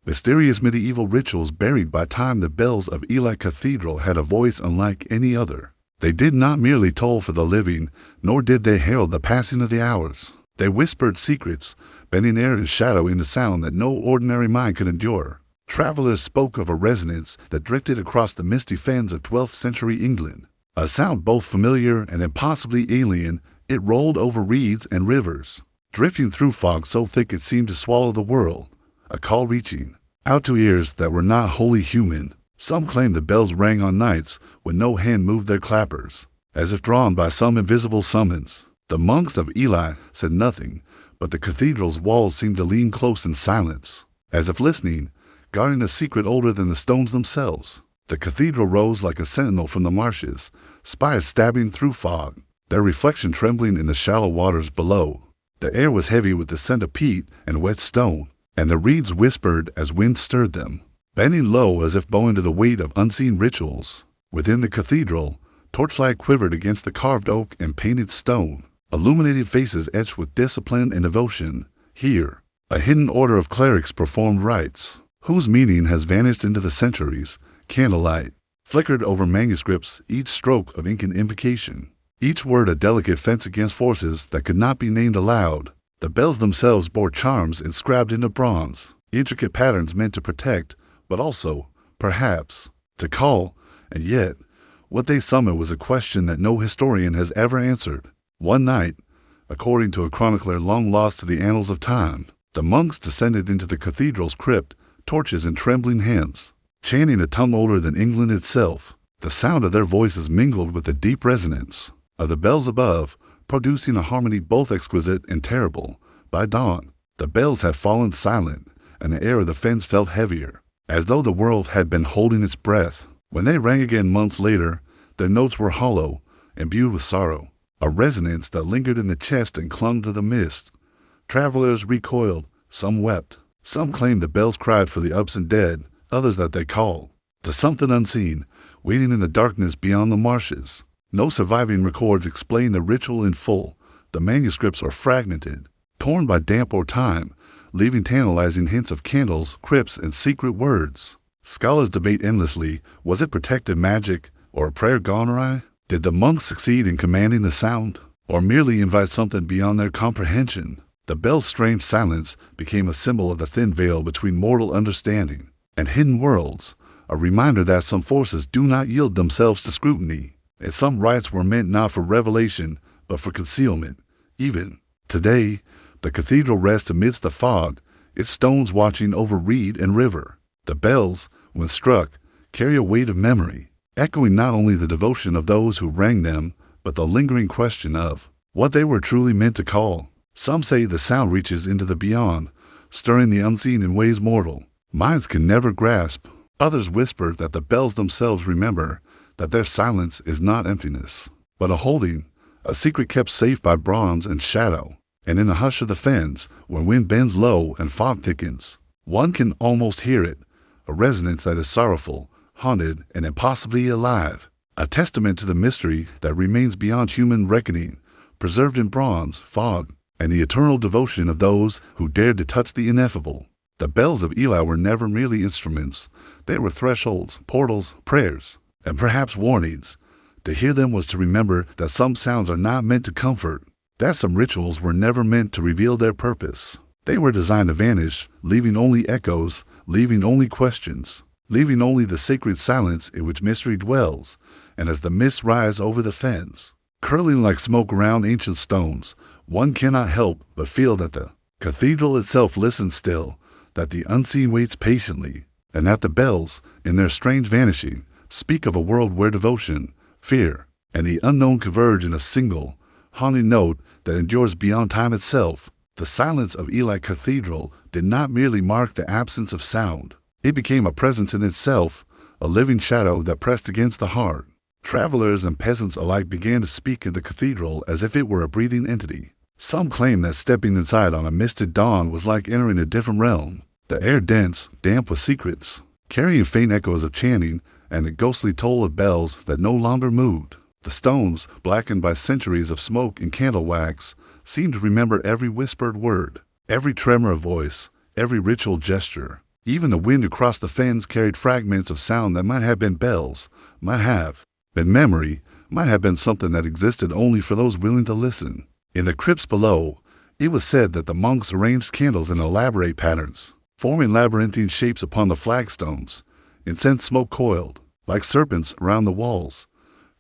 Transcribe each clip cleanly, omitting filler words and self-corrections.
Mysterious medieval rituals buried by time. The bells of Ely Cathedral had a voice unlike any other. They did not merely toll for the living, nor did they herald the passing of the hours. They whispered secrets, bending air and shadow into sound that no ordinary mind could endure. Travelers spoke of a resonance that drifted across the misty fens of 12th century England. A sound both familiar and impossibly alien, it rolled over reeds and rivers, drifting through fog so thick it seemed to swallow the world. A call reaching out to ears that were not wholly human. Some claimed the bells rang on nights when no hand moved their clappers, as if drawn by some invisible summons. The monks of Ely said nothing, but the cathedral's walls seemed to lean close in silence, as if listening, guarding a secret older than the stones themselves. The cathedral rose like a sentinel from the marshes, spires stabbing through fog, their reflection trembling in the shallow waters below. The air was heavy with the scent of peat and wet stone, and the reeds whispered as wind stirred them, bending low as if bowing to the weight of unseen rituals. Within the cathedral, torchlight quivered against the carved oak and painted stone, illuminating faces etched with discipline and devotion. Here, a hidden order of clerics performed rites, whose meaning has vanished into the centuries. Candlelight flickered over manuscripts, each stroke of incan invocation, each word a delicate fence against forces that could not be named aloud. The bells themselves bore charms inscribed into bronze, intricate patterns meant to protect, but also, perhaps, to call, and yet, what they summoned was a question that no historian has ever answered. One night, according to a chronicler long lost to the annals of time, the monks descended into the cathedral's crypt, torches in trembling hands, chanting a tongue older than England itself. The sound of their voices mingled with the deep resonance of the bells above, producing a harmony both exquisite and terrible. By dawn, the bells had fallen silent, and the air of the fens felt heavier, as though the world had been holding its breath. When they rang again months later, their notes were hollow, imbued with sorrow, a resonance that lingered in the chest and clung to the mist. Travelers recoiled, some wept, some claimed the bells cried for the absent dead, others that they called to something unseen, waiting in the darkness beyond the marshes. No surviving records explain the ritual in full. The manuscripts are fragmented, torn by damp or time, leaving tantalizing hints of candles, crypts, and secret words. Scholars debate endlessly, was it protective magic, or a prayer gone awry? Did the monks succeed in commanding the sound, or merely invite something beyond their comprehension? The bell's strange silence became a symbol of the thin veil between mortal understanding and hidden worlds, a reminder that some forces do not yield themselves to scrutiny, and some rites were meant not for revelation, but for concealment. Even today, the cathedral rests amidst the fog, its stones watching over reed and river. The bells, when struck, carry a weight of memory, echoing not only the devotion of those who rang them, but the lingering question of what they were truly meant to call. Some say the sound reaches into the beyond, stirring the unseen in ways mortal minds can never grasp. Others whisper that the bells themselves remember that their silence is not emptiness, but a holding, a secret kept safe by bronze and shadow. And in the hush of the fens, when wind bends low and fog thickens, one can almost hear it, a resonance that is sorrowful, haunted, and impossibly alive, a testament to the mystery that remains beyond human reckoning, preserved in bronze, fog, and the eternal devotion of those who dared to touch the ineffable. The bells of Ely were never merely instruments. They were thresholds, portals, prayers, and perhaps warnings. To hear them was to remember that some sounds are not meant to comfort, that some rituals were never meant to reveal their purpose. They were designed to vanish, leaving only echoes, leaving only questions, leaving only the sacred silence in which mystery dwells. And as the mists rise over the fens, curling like smoke around ancient stones, one cannot help but feel that the cathedral itself listens still, that the unseen waits patiently, and that the bells, in their strange vanishing, speak of a world where devotion, fear, and the unknown converge in a single, haunting note that endures beyond time itself. The silence of Ely Cathedral did not merely mark the absence of sound. It became a presence in itself, a living shadow that pressed against the heart. Travelers and peasants alike began to speak in the cathedral as if it were a breathing entity. Some claimed that stepping inside on a misted dawn was like entering a different realm, the air dense, damp with secrets, carrying faint echoes of chanting and the ghostly toll of bells that no longer moved. The stones, blackened by centuries of smoke and candle wax, seemed to remember every whispered word, every tremor of voice, every ritual gesture. Even the wind across the fens carried fragments of sound that might have been bells, might have been memory, might have been something that existed only for those willing to listen. In the crypts below, it was said that the monks arranged candles in elaborate patterns, forming labyrinthine shapes upon the flagstones. Incense smoke coiled, like serpents, around the walls,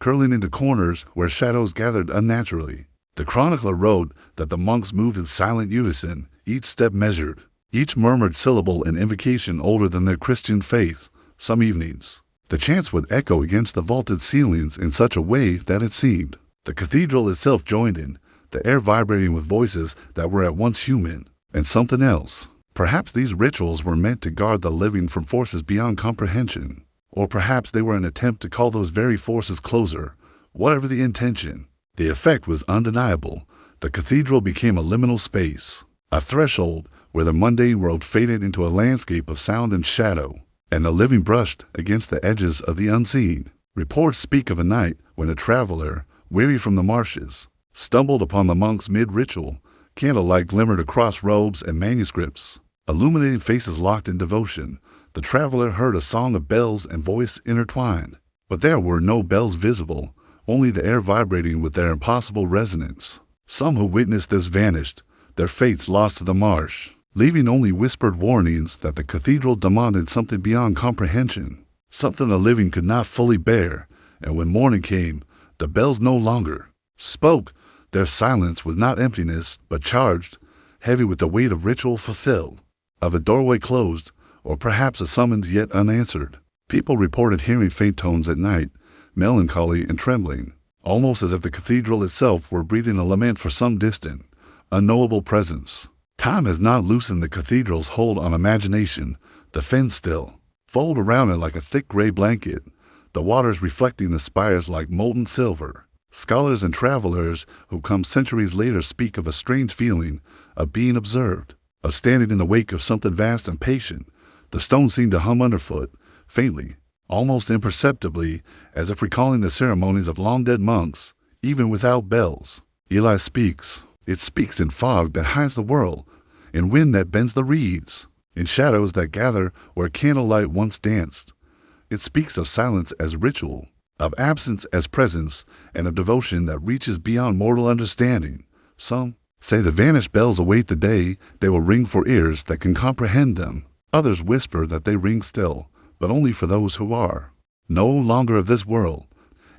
curling into corners where shadows gathered unnaturally. The chronicler wrote that the monks moved in silent unison, each step measured, each murmured syllable an invocation older than their Christian faith. Some evenings, the chants would echo against the vaulted ceilings in such a way that it seemed the cathedral itself joined in, the air vibrating with voices that were at once human and something else. Perhaps these rituals were meant to guard the living from forces beyond comprehension, or perhaps they were an attempt to call those very forces closer. Whatever the intention, the effect was undeniable. The cathedral became a liminal space, a threshold where the mundane world faded into a landscape of sound and shadow, and the living brushed against the edges of the unseen. Reports speak of a night when a traveler, weary from the marshes, stumbled upon the monks mid-ritual. Candlelight glimmered across robes and manuscripts, illuminating faces locked in devotion. The traveler heard a song of bells and voice intertwined, but there were no bells visible, only the air vibrating with their impossible resonance. Some who witnessed this vanished, their fates lost to the marsh, leaving only whispered warnings that the cathedral demanded something beyond comprehension, something the living could not fully bear. And when morning came, the bells no longer spoke. Their silence was not emptiness, but charged, heavy with the weight of ritual fulfilled, of a doorway closed, or perhaps a summons yet unanswered. People reported hearing faint tones at night, melancholy and trembling, almost as if the cathedral itself were breathing a lament for some distant, unknowable presence. Time has not loosened the cathedral's hold on imagination. The fens still fold around it like a thick gray blanket, the waters reflecting the spires like molten silver. Scholars and travelers who come centuries later speak of a strange feeling, of being observed, of standing in the wake of something vast and patient. The stones seemed to hum underfoot, faintly, almost imperceptibly, as if recalling the ceremonies of long-dead monks, even without bells. Eli speaks. It speaks in fog that hides the world, in wind that bends the reeds, in shadows that gather where candlelight once danced. It speaks of silence as ritual, of absence as presence, and of devotion that reaches beyond mortal understanding. Some say the vanished bells await the day they will ring for ears that can comprehend them. Others whisper that they ring still, but only for those who are no longer of this world.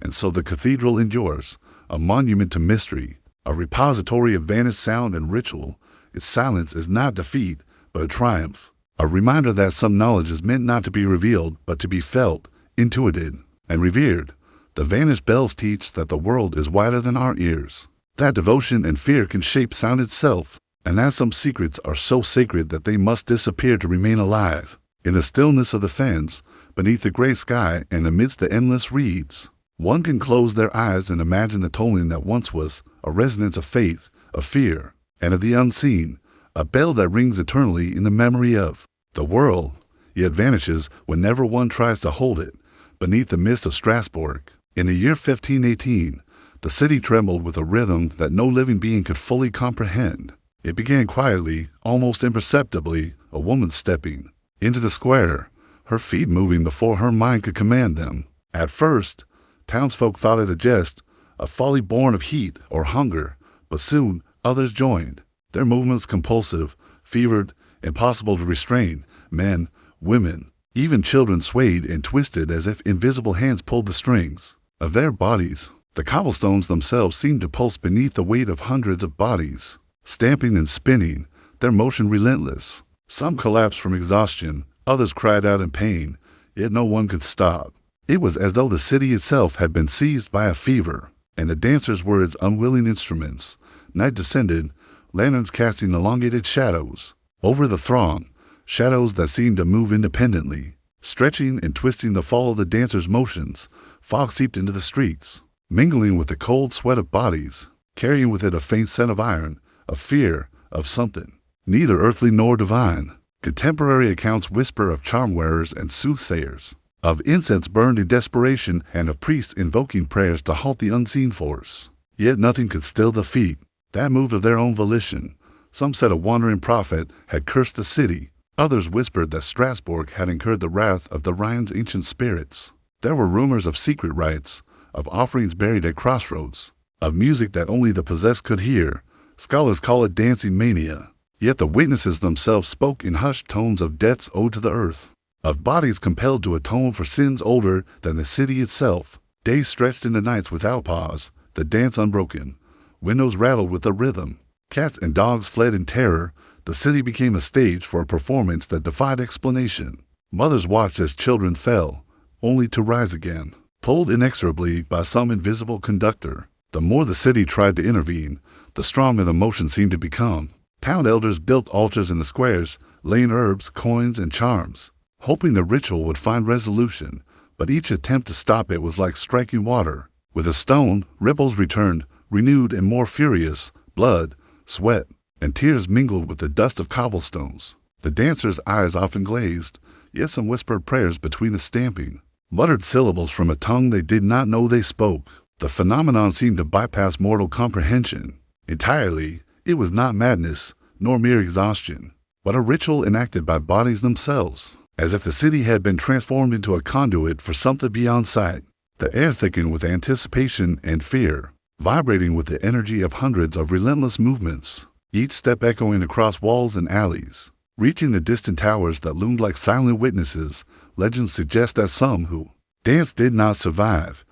And so the cathedral endures, a monument to mystery, a repository of vanished sound and ritual. Its silence is not defeat, but a triumph, a reminder that some knowledge is meant not to be revealed, but to be felt, intuited, and revered. The vanished bells teach that the world is wider than our ears, that devotion and fear can shape sound itself, and that some secrets are so sacred that they must disappear to remain alive. In the stillness of the fens, beneath the gray sky and amidst the endless reeds, one can close their eyes and imagine the tolling that once was a resonance of faith, of fear, and of the unseen, a bell that rings eternally in the memory of the world, yet vanishes whenever one tries to hold it. Beneath the mist of Strasbourg, in the year 1518, the city trembled with a rhythm that no living being could fully comprehend. It began quietly, almost imperceptibly, a woman stepping into the square, her feet moving before her mind could command them. At first, townsfolk thought it a jest, a folly born of heat or hunger, but soon others joined, their movements compulsive, fevered, impossible to restrain. Men, women, even children swayed and twisted as if invisible hands pulled the strings of their bodies. The cobblestones themselves seemed to pulse beneath the weight of hundreds of bodies, stamping and spinning, their motion relentless. Some collapsed from exhaustion, others cried out in pain, yet no one could stop. It was as though the city itself had been seized by a fever, and the dancers were its unwilling instruments. Night descended, lanterns casting elongated shadows over the throng, shadows that seemed to move independently, stretching and twisting to follow the dancers' motions. Fog seeped into the streets, mingling with the cold sweat of bodies, carrying with it a faint scent of iron, of fear, of something neither earthly nor divine. Contemporary accounts whisper of charm-wearers and soothsayers, of incense burned in desperation, and of priests invoking prayers to halt the unseen force. Yet nothing could still the feet that moved of their own volition. Some said a wandering prophet had cursed the city, Others whispered that Strasbourg had incurred the wrath of the Rhine's ancient spirits. There were rumors of secret rites, of offerings buried at crossroads, of music that only the possessed could hear. Scholars call it dancing mania. Yet the witnesses themselves spoke in hushed tones of debts owed to the earth, of bodies compelled to atone for sins older than the city itself. Days stretched into nights without pause, the dance unbroken. Windows rattled with the rhythm. Cats and dogs fled in terror. The city became a stage for a performance that defied explanation. Mothers watched as children fell, only to rise again, pulled inexorably by some invisible conductor. The more the city tried to intervene, the stronger the motion seemed to become. Town elders built altars in the squares, laying herbs, coins, and charms, hoping the ritual would find resolution, but each attempt to stop it was like striking water. With a stone, ripples returned, renewed and more furious. Blood, sweat, and tears mingled with the dust of cobblestones. The dancers' eyes often glazed, yet some whispered prayers between the stamping, muttered syllables from a tongue they did not know they spoke. The phenomenon seemed to bypass mortal comprehension. Entirely, it was not madness, nor mere exhaustion, but a ritual enacted by bodies themselves, as if the city had been transformed into a conduit for something beyond sight. The air thickened with anticipation and fear, vibrating with the energy of hundreds of relentless movements, each step echoing across walls and alleys. Reaching the distant towers that loomed like silent witnesses, legends suggest that some who danced did not survive,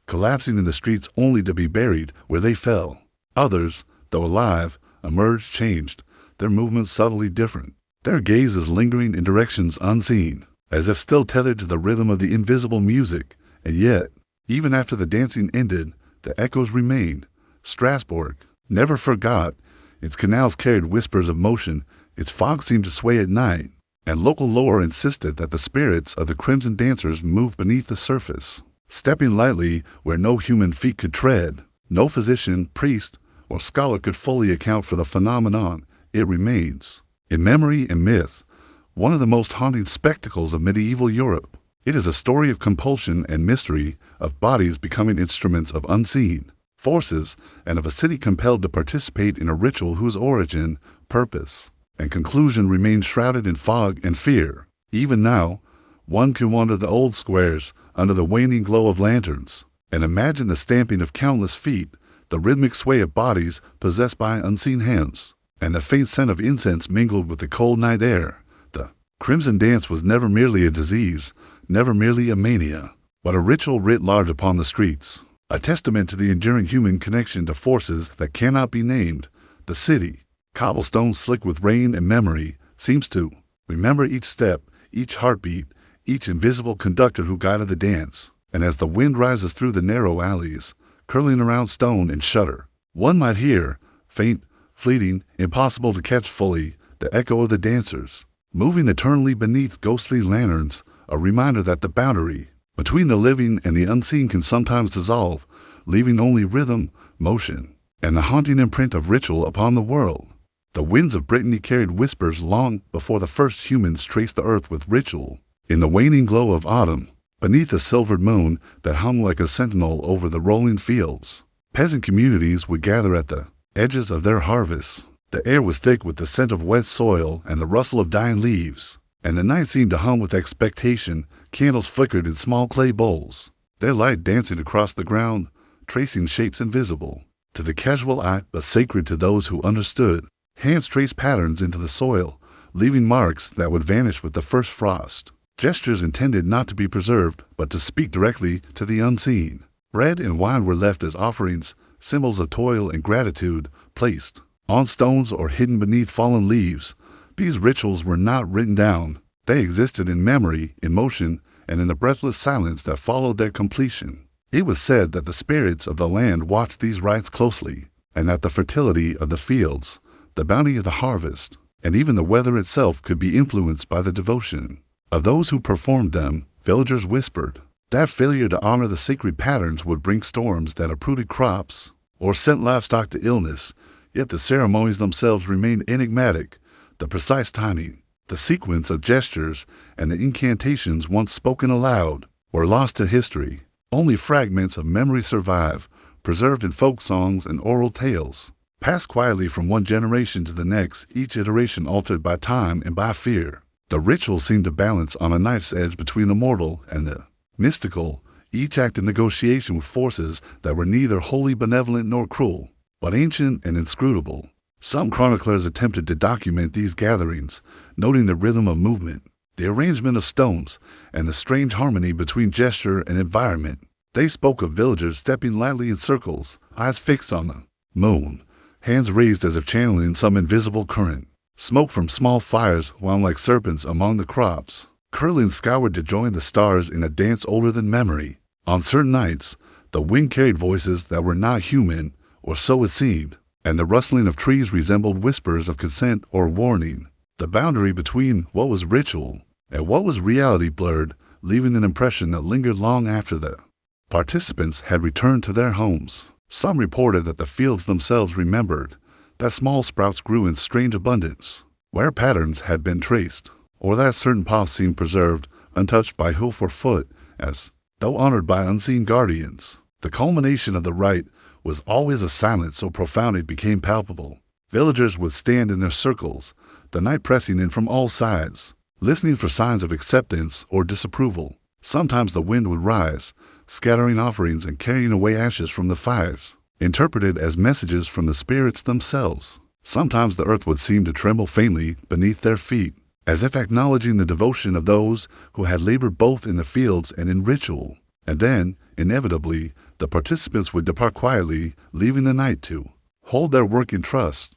collapsing in the streets only to be buried where they fell. Others, though alive, emerged changed, their movements subtly different, their gazes lingering in directions unseen, as if still tethered to the rhythm of the invisible music. And yet, even after the dancing ended, the echoes remained. Strasbourg never forgot. Its canals carried whispers of motion, its fog seemed to sway at night, and local lore insisted that the spirits of the crimson dancers moved beneath the surface, stepping lightly where no human feet could tread. No physician, priest, or scholar could fully account for the phenomenon. It remains, in memory and myth, one of the most haunting spectacles of medieval Europe. It is a story of compulsion and mystery, of bodies becoming instruments of unseen forces, and of a city compelled to participate in a ritual whose origin, purpose, and conclusion remain shrouded in fog and fear. Even now, one can wander the old squares under the waning glow of lanterns, and imagine the stamping of countless feet, the rhythmic sway of bodies possessed by unseen hands, and the faint scent of incense mingled with the cold night air. The crimson dance was never merely a disease, never merely a mania, but a ritual writ large upon the streets, a testament to the enduring human connection to forces that cannot be named. The city, cobblestone slick with rain and memory, seems to remember each step, each heartbeat, each invisible conductor who guided the dance. And as the wind rises through the narrow alleys, curling around stone and shutter, one might hear, faint, fleeting, impossible to catch fully, the echo of the dancers, moving eternally beneath ghostly lanterns, a reminder that the boundary between the living and the unseen can sometimes dissolve, leaving only rhythm, motion, and the haunting imprint of ritual upon the world. The winds of Brittany carried whispers long before the first humans traced the earth with ritual. In the waning glow of autumn, beneath a silvered moon that hung like a sentinel over the rolling fields, peasant communities would gather at the edges of their harvests. The air was thick with the scent of wet soil and the rustle of dying leaves, and the night seemed to hum with expectation. Candles flickered in small clay bowls, their light dancing across the ground, tracing shapes invisible to the casual eye but sacred to those who understood. Hands traced patterns into the soil, leaving marks that would vanish with the first frost. Gestures intended not to be preserved, but to speak directly to the unseen. Bread and wine were left as offerings, symbols of toil and gratitude, placed on stones or hidden beneath fallen leaves. These rituals were not written down. They existed in memory, in motion, and in the breathless silence that followed their completion. It was said that the spirits of the land watched these rites closely, and that the fertility of the fields, the bounty of the harvest, and even the weather itself could be influenced by the devotion of those who performed them. Villagers whispered that failure to honor the sacred patterns would bring storms that uprooted crops or sent livestock to illness. Yet the ceremonies themselves remained enigmatic. The precise timing, the sequence of gestures, and the incantations once spoken aloud were lost to history. Only fragments of memory survive, preserved in folk songs and oral tales, passed quietly from one generation to the next, each iteration altered by time and by fear. The ritual seemed to balance on a knife's edge between the mortal and the mystical, each act in negotiation with forces that were neither wholly benevolent nor cruel, but ancient and inscrutable. Some chroniclers attempted to document these gatherings, noting the rhythm of movement, the arrangement of stones, and the strange harmony between gesture and environment. They spoke of villagers stepping lightly in circles, eyes fixed on the moon, hands raised as if channeling some invisible current. Smoke from small fires wound like serpents among the crops, curling skyward to join the stars in a dance older than memory. On certain nights, the wind carried voices that were not human, or so it seemed, and the rustling of trees resembled whispers of consent or warning. The boundary between what was ritual and what was reality blurred, leaving an impression that lingered long after the participants had returned to their homes. Some reported that the fields themselves remembered, that small sprouts grew in strange abundance, where patterns had been traced, or that certain paths seemed preserved, untouched by hoof or foot, as though honored by unseen guardians. The culmination of the rite was always a silence so profound it became palpable. Villagers would stand in their circles, the night pressing in from all sides, listening for signs of acceptance or disapproval. Sometimes the wind would rise, scattering offerings and carrying away ashes from the fires, interpreted as messages from the spirits themselves. Sometimes the earth would seem to tremble faintly beneath their feet, as if acknowledging the devotion of those who had labored both in the fields and in ritual. And then, inevitably, the participants would depart quietly, leaving the night to hold their work in trust.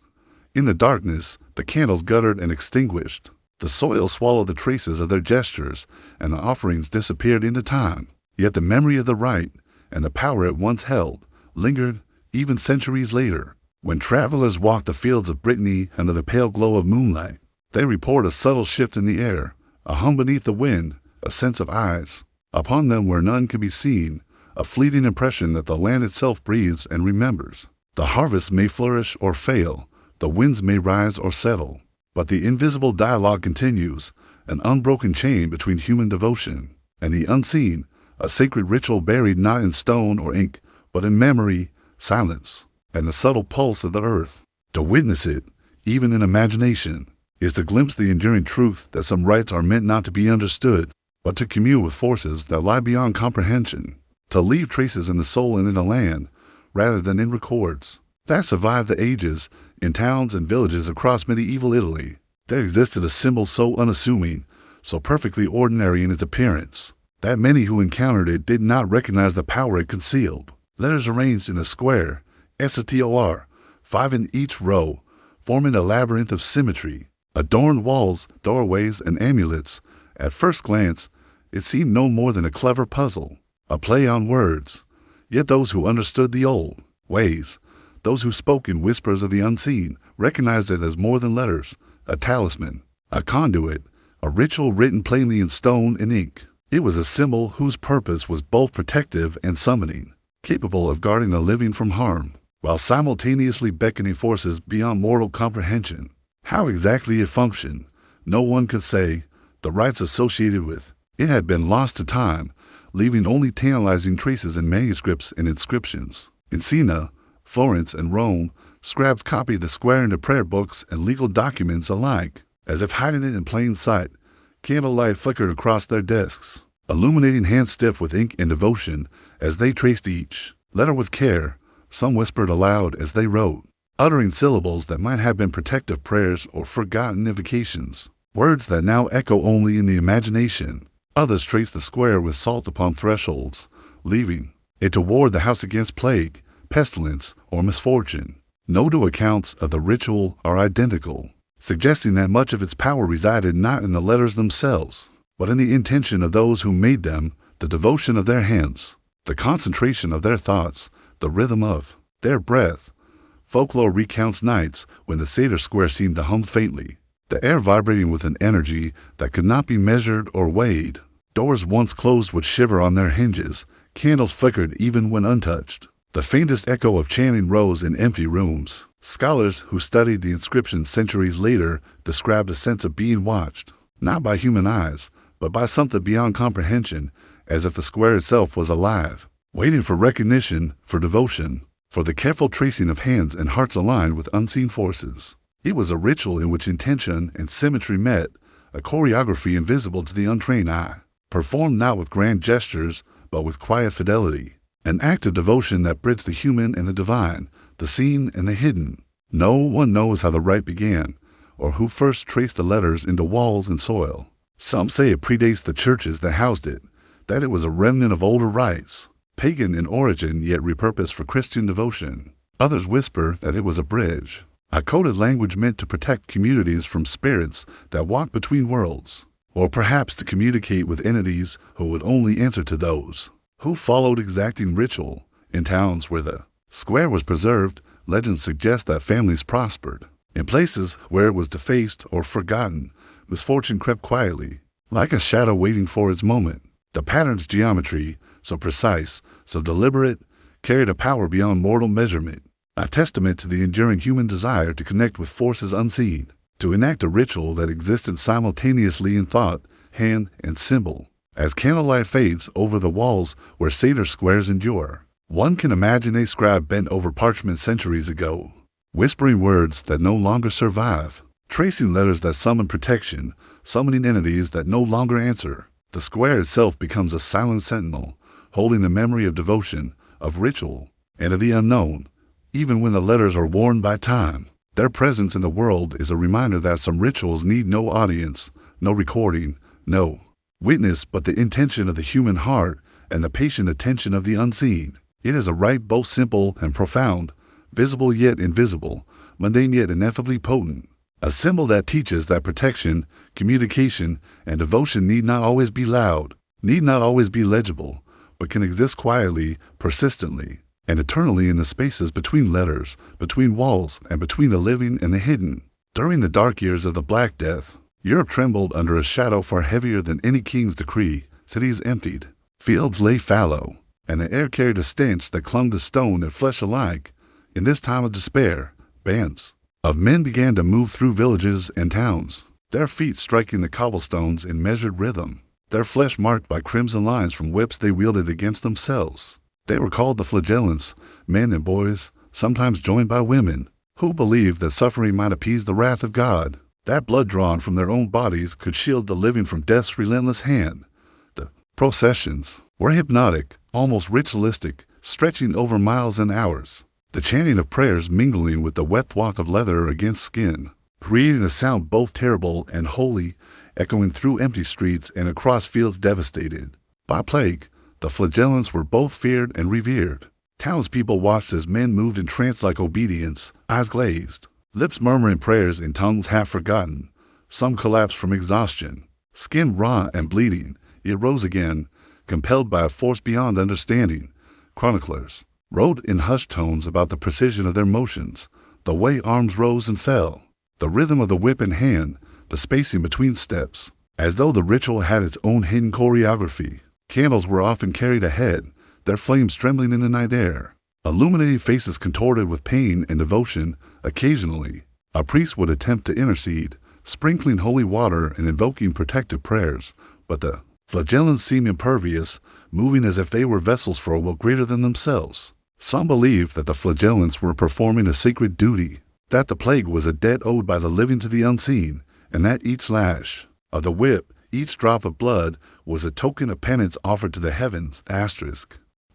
In the darkness, the candles guttered and extinguished. The soil swallowed the traces of their gestures, and the offerings disappeared into time. Yet the memory of the rite, and the power it once held, lingered even centuries later. When travelers walked the fields of Brittany under the pale glow of moonlight, they report a subtle shift in the air, a hum beneath the wind, a sense of eyes upon them where none could be seen, a fleeting impression that the land itself breathes and remembers. The harvest may flourish or fail, the winds may rise or settle, but the invisible dialogue continues, an unbroken chain between human devotion and the unseen, a sacred ritual buried not in stone or ink, but in memory, silence, and the subtle pulse of the earth. To witness it, even in imagination, is to glimpse the enduring truth that some rites are meant not to be understood, but to commune with forces that lie beyond comprehension, to leave traces in the soul and in the land, rather than in records that survive the ages. In towns and villages across medieval Italy, there existed a symbol so unassuming, so perfectly ordinary in its appearance, that many who encountered it did not recognize the power it concealed. Letters arranged in a square, STOR, 5 in each row, forming a labyrinth of symmetry, adorned walls, doorways, and amulets. At first glance, it seemed no more than a clever puzzle, a play on words. Yet those who understood the old ways, those who spoke in whispers of the unseen, recognized it as more than letters, a talisman, a conduit, a ritual written plainly in stone and ink. It was a symbol whose purpose was both protective and summoning, capable of guarding the living from harm, while simultaneously beckoning forces beyond mortal comprehension. How exactly it functioned, no one could say. The rites associated with it had been lost to time, leaving only tantalizing traces in manuscripts and inscriptions. In Siena, Florence, and Rome, scribes copied the square into prayer books and legal documents alike, as if hiding it in plain sight. Candlelight flickered across their desks, illuminating hands stiff with ink and devotion as they traced each letter with care. Some whispered aloud as they wrote, uttering syllables that might have been protective prayers or forgotten invocations, words that now echo only in the imagination. Others traced the square with salt upon thresholds, leaving it to ward the house against plague, pestilence, or misfortune. No two accounts of the ritual are identical, suggesting that much of its power resided not in the letters themselves, but in the intention of those who made them, the devotion of their hands, the concentration of their thoughts, the rhythm of their breath. Folklore recounts nights when the Seder Square seemed to hum faintly, the air vibrating with an energy that could not be measured or weighed. Doors once closed would shiver on their hinges, candles flickered even when untouched. The faintest echo of chanting rose in empty rooms. Scholars who studied the inscriptions centuries later described a sense of being watched, not by human eyes, but by something beyond comprehension, as if the square itself was alive, waiting for recognition, for devotion, for the careful tracing of hands and hearts aligned with unseen forces. It was a ritual in which intention and symmetry met, a choreography invisible to the untrained eye, performed not with grand gestures, but with quiet fidelity. An act of devotion that bridged the human and the divine, the seen and the hidden. No one knows how the rite began, or who first traced the letters into walls and soil. Some say it predates the churches that housed it, that it was a remnant of older rites, pagan in origin yet repurposed for Christian devotion. Others whisper that it was a bridge, a coded language meant to protect communities from spirits that walk between worlds, or perhaps to communicate with entities who would only answer to those who followed exacting ritual. In towns where the square was preserved, legends suggest that families prospered. In places where it was defaced or forgotten, misfortune crept quietly, like a shadow waiting for its moment. The pattern's geometry, so precise, so deliberate, carried a power beyond mortal measurement, a testament to the enduring human desire to connect with forces unseen, to enact a ritual that existed simultaneously in thought, hand, and symbol. As candlelight fades over the walls where Seder squares endure, one can imagine a scribe bent over parchment centuries ago, whispering words that no longer survive, tracing letters that summon protection, summoning entities that no longer answer. The square itself becomes a silent sentinel, holding the memory of devotion, of ritual, and of the unknown. Even when the letters are worn by time, their presence in the world is a reminder that some rituals need no audience, no recording, no witness but the intention of the human heart and the patient attention of the unseen. It is a rite both simple and profound, visible yet invisible, mundane yet ineffably potent. A symbol that teaches that protection, communication, and devotion need not always be loud, need not always be legible, but can exist quietly, persistently, and eternally in the spaces between letters, between walls, and between the living and the hidden. During the dark years of the Black Death, Europe trembled under a shadow far heavier than any king's decree. Cities emptied, fields lay fallow, and the air carried a stench that clung to stone and flesh alike. In this time of despair, bands of men began to move through villages and towns, their feet striking the cobblestones in measured rhythm, their flesh marked by crimson lines from whips they wielded against themselves. They were called the flagellants, men and boys, sometimes joined by women, who believed that suffering might appease the wrath of God, that blood drawn from their own bodies could shield the living from death's relentless hand. The processions were hypnotic, almost ritualistic, stretching over miles and hours, the chanting of prayers mingling with the wet thwack of leather against skin, creating a sound both terrible and holy, echoing through empty streets and across fields devastated by plague. The flagellants were both feared and revered. Townspeople watched as men moved in trance-like obedience, eyes glazed, lips murmuring prayers in tongues half forgotten. Some collapsed from exhaustion, skin raw and bleeding, yet rose again, compelled by a force beyond understanding. Chroniclers wrote in hushed tones about the precision of their motions, the way arms rose and fell, the rhythm of the whip in hand, the spacing between steps, as though the ritual had its own hidden choreography. Candles were often carried ahead, their flames trembling in the night air, illuminating faces contorted with pain and devotion. Occasionally, a priest would attempt to intercede, sprinkling holy water and invoking protective prayers, but the flagellants seemed impervious, moving as if they were vessels for a will greater than themselves. Some believed that the flagellants were performing a sacred duty, that the plague was a debt owed by the living to the unseen, and that each lash of the whip, each drop of blood, was a token of penance offered to the heavens.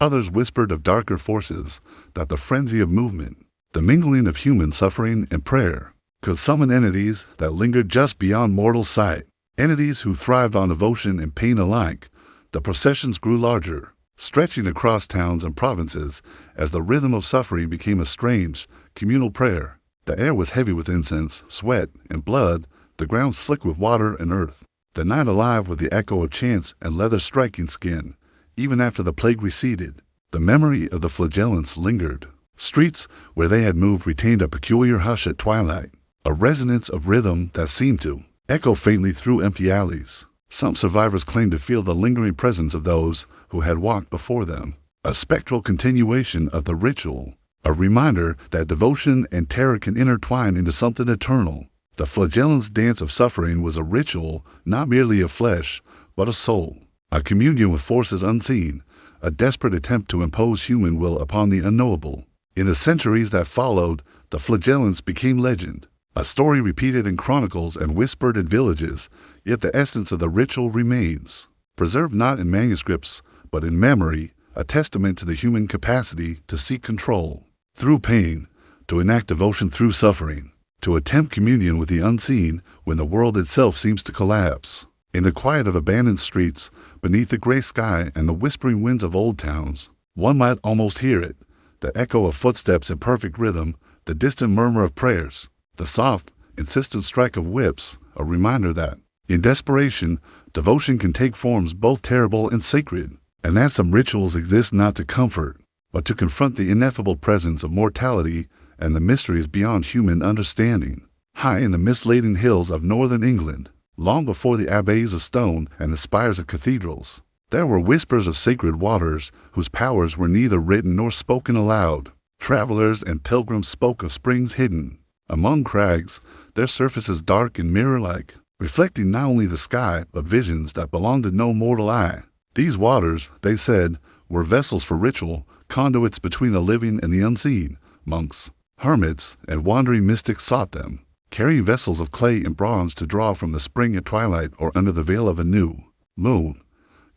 Others whispered of darker forces, that the frenzy of movement, the mingling of human suffering and prayer, could summon entities that lingered just beyond mortal sight, entities who thrived on devotion and pain alike. The processions grew larger, stretching across towns and provinces as the rhythm of suffering became a strange, communal prayer. The air was heavy with incense, sweat, and blood, the ground slick with water and earth, the night alive with the echo of chants and leather striking skin. Even after the plague receded, the memory of the flagellants lingered. Streets where they had moved retained a peculiar hush at twilight, a resonance of rhythm that seemed to echo faintly through empty alleys. Some survivors claimed to feel the lingering presence of those who had walked before them, a spectral continuation of the ritual, a reminder that devotion and terror can intertwine into something eternal. The flagellants' dance of suffering was a ritual not merely of flesh, but of soul, a communion with forces unseen, a desperate attempt to impose human will upon the unknowable. In the centuries that followed, the flagellants became legend, a story repeated in chronicles and whispered in villages, Yet the essence of the ritual remains, preserved not in manuscripts, but in memory, a testament to the human capacity to seek control through pain, to enact devotion through suffering, to attempt communion with the unseen when the world itself seems to collapse. In the quiet of abandoned streets, beneath the gray sky and the whispering winds of old towns, one might almost hear it, the echo of footsteps in perfect rhythm, the distant murmur of prayers, the soft, insistent strike of whips, a reminder that, in desperation, devotion can take forms both terrible and sacred, and that some rituals exist not to comfort, but to confront the ineffable presence of mortality and the mysteries beyond human understanding. High in the mist-laden hills of northern England, long before the abbeys of stone and the spires of cathedrals, there were whispers of sacred waters whose powers were neither written nor spoken aloud. Travelers and pilgrims spoke of springs hidden among crags, their surfaces dark and mirror-like, reflecting not only the sky but visions that belonged to no mortal eye. These waters, they said, were vessels for ritual, conduits between the living and the unseen. Monks, hermits, and wandering mystics sought them, carrying vessels of clay and bronze to draw from the spring at twilight or under the veil of a new moon.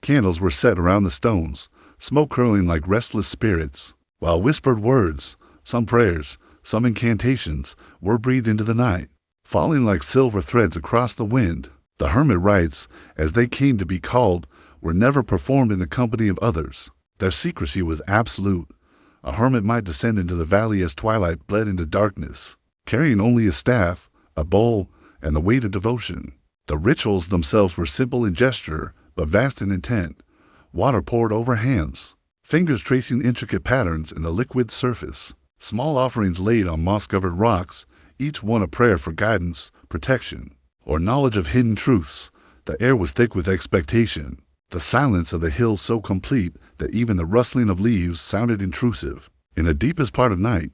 Candles were set around the stones, smoke curling like restless spirits, while whispered words, some prayers, some incantations, were breathed into the night, falling like silver threads across the wind. The hermit rites, as they came to be called, were never performed in the company of others. Their secrecy was absolute. A hermit might descend into the valley as twilight bled into darkness, carrying only a staff, a bowl, and the weight of devotion. The rituals themselves were simple in gesture, but vast in intent. Water poured over hands, fingers tracing intricate patterns in the liquid surface, small offerings laid on moss-covered rocks, each one a prayer for guidance, protection, or knowledge of hidden truths. The air was thick with expectation, the silence of the hills so complete that even the rustling of leaves sounded intrusive. In the deepest part of night,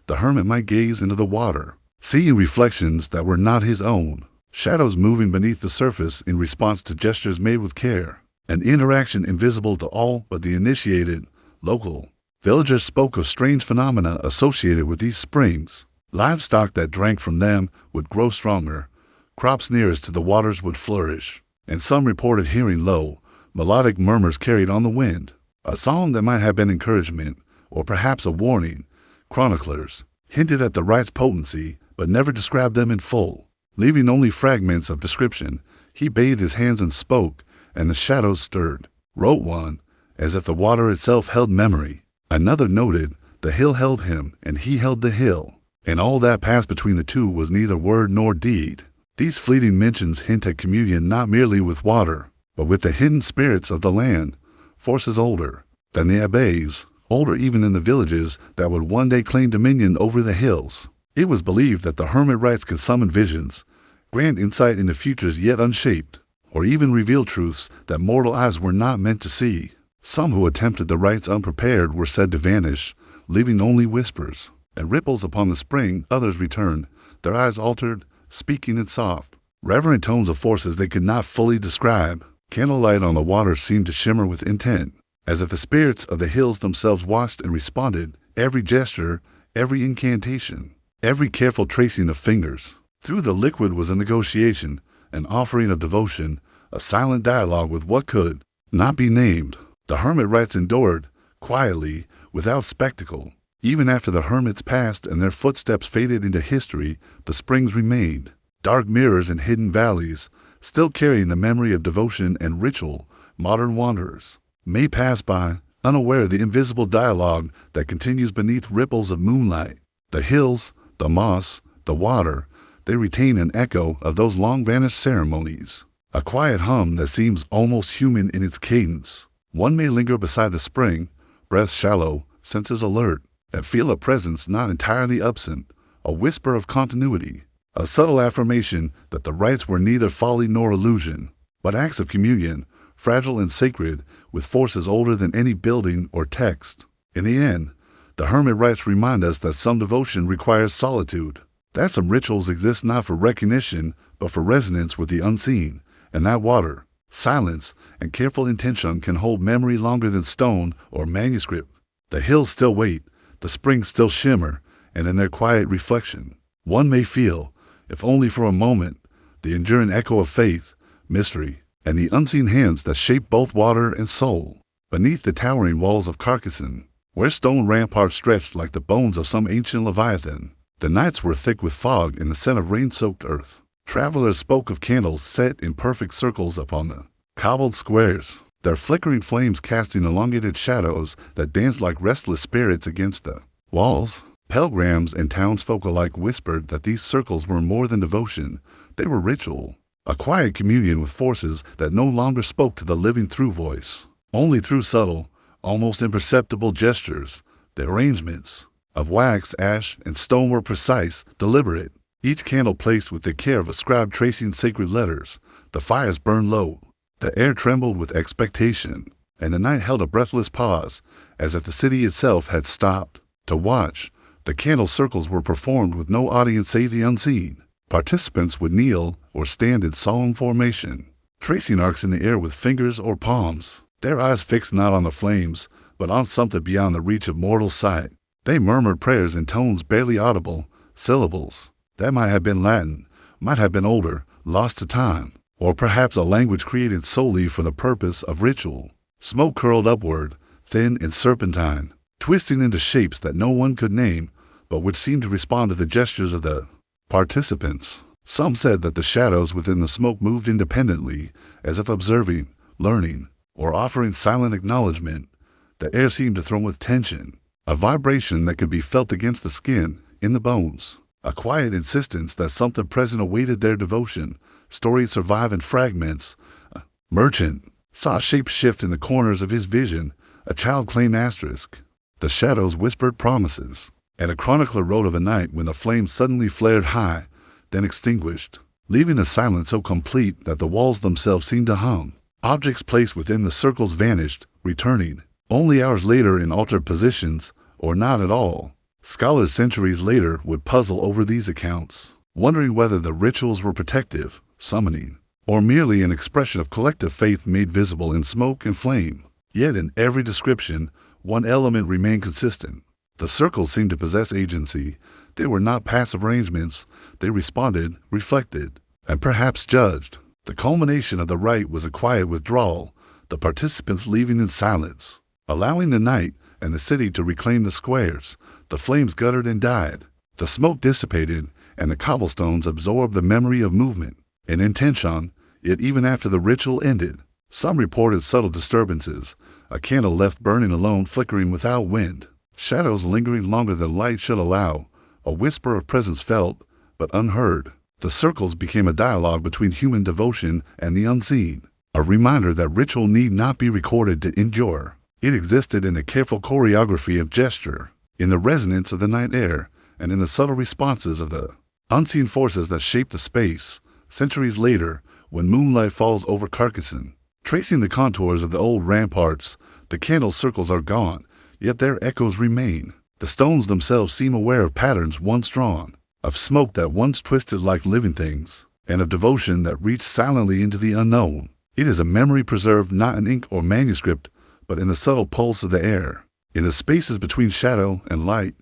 the hermit might gaze into the water, seeing reflections that were not his own, shadows moving beneath the surface in response to gestures made with care, an interaction invisible to all but the initiated. Local villagers spoke of strange phenomena associated with these springs. Livestock that drank from them would grow stronger, crops nearest to the waters would flourish, and some reported hearing low, melodic murmurs carried on the wind, a song that might have been encouragement, or perhaps a warning. Chroniclers hinted at the rite's potency, but never described them in full. Leaving only fragments of description, he bathed his hands and spoke, and the shadows stirred. Wrote one, as if the water itself held memory. Another noted, the hill held him, and he held the hill, and all that passed between the two was neither word nor deed. These fleeting mentions hint at communion not merely with water, but with the hidden spirits of the land, forces older than the abbeys, older even in the villages that would one day claim dominion over the hills. It was believed that the hermit rites could summon visions, grant insight into futures yet unshaped, or even reveal truths that mortal eyes were not meant to see. Some who attempted the rites unprepared were said to vanish, leaving only whispers and ripples upon the spring. Others returned, their eyes altered, speaking in soft, reverent tones of forces they could not fully describe. Candlelight on the water seemed to shimmer with intent, as if the spirits of the hills themselves watched and responded. Every gesture, every incantation, every careful tracing of fingers. Through the liquid was a negotiation, an offering of devotion, a silent dialogue with what could not be named. The hermit rites endured, quietly, without spectacle. Even after the hermits passed and their footsteps faded into history, the springs remained, dark mirrors in hidden valleys, still carrying the memory of devotion and ritual. Modern wanderers may pass by, unaware of the invisible dialogue that continues beneath ripples of moonlight. The hills, the moss, the water, they retain an echo of those long-vanished ceremonies, a quiet hum that seems almost human in its cadence. One may linger beside the spring, breath shallow, senses alert, and feel a presence not entirely absent, a whisper of continuity, a subtle affirmation that the rites were neither folly nor illusion, but acts of communion, fragile and sacred, with forces older than any building or text. In the end, the hermit rites remind us that some devotion requires solitude, that some rituals exist not for recognition, but for resonance with the unseen, and that water, silence, and careful intention can hold memory longer than stone or manuscript. The hills still wait, the springs still shimmer, and in their quiet reflection, one may feel, if only for a moment, the enduring echo of faith, mystery, and the unseen hands that shape both water and soul. Beneath the towering walls of Carcassonne, where stone ramparts stretched like the bones of some ancient leviathan, the nights were thick with fog and the scent of rain-soaked earth. Travelers spoke of candles set in perfect circles upon the cobbled squares, their flickering flames casting elongated shadows that danced like restless spirits against the walls. Pilgrims and townsfolk alike whispered that these circles were more than devotion, they were ritual, a quiet communion with forces that no longer spoke to the living through voice, only through subtle, almost imperceptible gestures. The arrangements of wax, ash, and stone were precise, deliberate, each candle placed with the care of a scribe tracing sacred letters. The fires burned low, the air trembled with expectation, and the night held a breathless pause, as if the city itself had stopped to watch. The candle circles were performed with no audience save the unseen. Participants would kneel or stand in solemn formation, tracing arcs in the air with fingers or palms, their eyes fixed not on the flames, but on something beyond the reach of mortal sight. They murmured prayers in tones barely audible, syllables that might have been Latin, might have been older, lost to time, or perhaps a language created solely for the purpose of ritual. Smoke curled upward, thin and serpentine, twisting into shapes that no one could name, but which seemed to respond to the gestures of the participants. Some said that the shadows within the smoke moved independently, as if observing, learning, or offering silent acknowledgement. The air seemed to thrum with tension, a vibration that could be felt against the skin, in the bones, a quiet insistence that something present awaited their devotion. Stories survive in fragments. A merchant saw a shape shift in the corners of his vision, a child claimed asterisk. The shadows whispered promises, and a chronicler wrote of a night when the flames suddenly flared high, then extinguished, leaving a silence so complete that the walls themselves seemed to hum. Objects placed within the circles vanished, returning only hours later in altered positions, or not at all. Scholars centuries later would puzzle over these accounts, wondering whether the rituals were protective, summoning, or merely an expression of collective faith made visible in smoke and flame. Yet in every description, one element remained consistent. The circles seemed to possess agency. They were not passive arrangements. They responded, reflected, and perhaps judged. The culmination of the rite was a quiet withdrawal, the participants leaving in silence, allowing the night and the city to reclaim the squares. The flames guttered and died. The smoke dissipated, and the cobblestones absorbed the memory of movement and intention. Yet even after the ritual ended, some reported subtle disturbances, a candle left burning alone, flickering without wind, shadows lingering longer than light should allow, a whisper of presence felt, but unheard. The circles became a dialogue between human devotion and the unseen, a reminder that ritual need not be recorded to endure. It existed in the careful choreography of gesture, in the resonance of the night air, and in the subtle responses of the unseen forces that shape the space. Centuries later, when moonlight falls over Carcassonne, tracing the contours of the old ramparts, the candle circles are gone, yet their echoes remain. The stones themselves seem aware of patterns once drawn, of smoke that once twisted like living things, and of devotion that reached silently into the unknown. It is a memory preserved not in ink or manuscript, but in the subtle pulse of the air. In the spaces between shadow and light,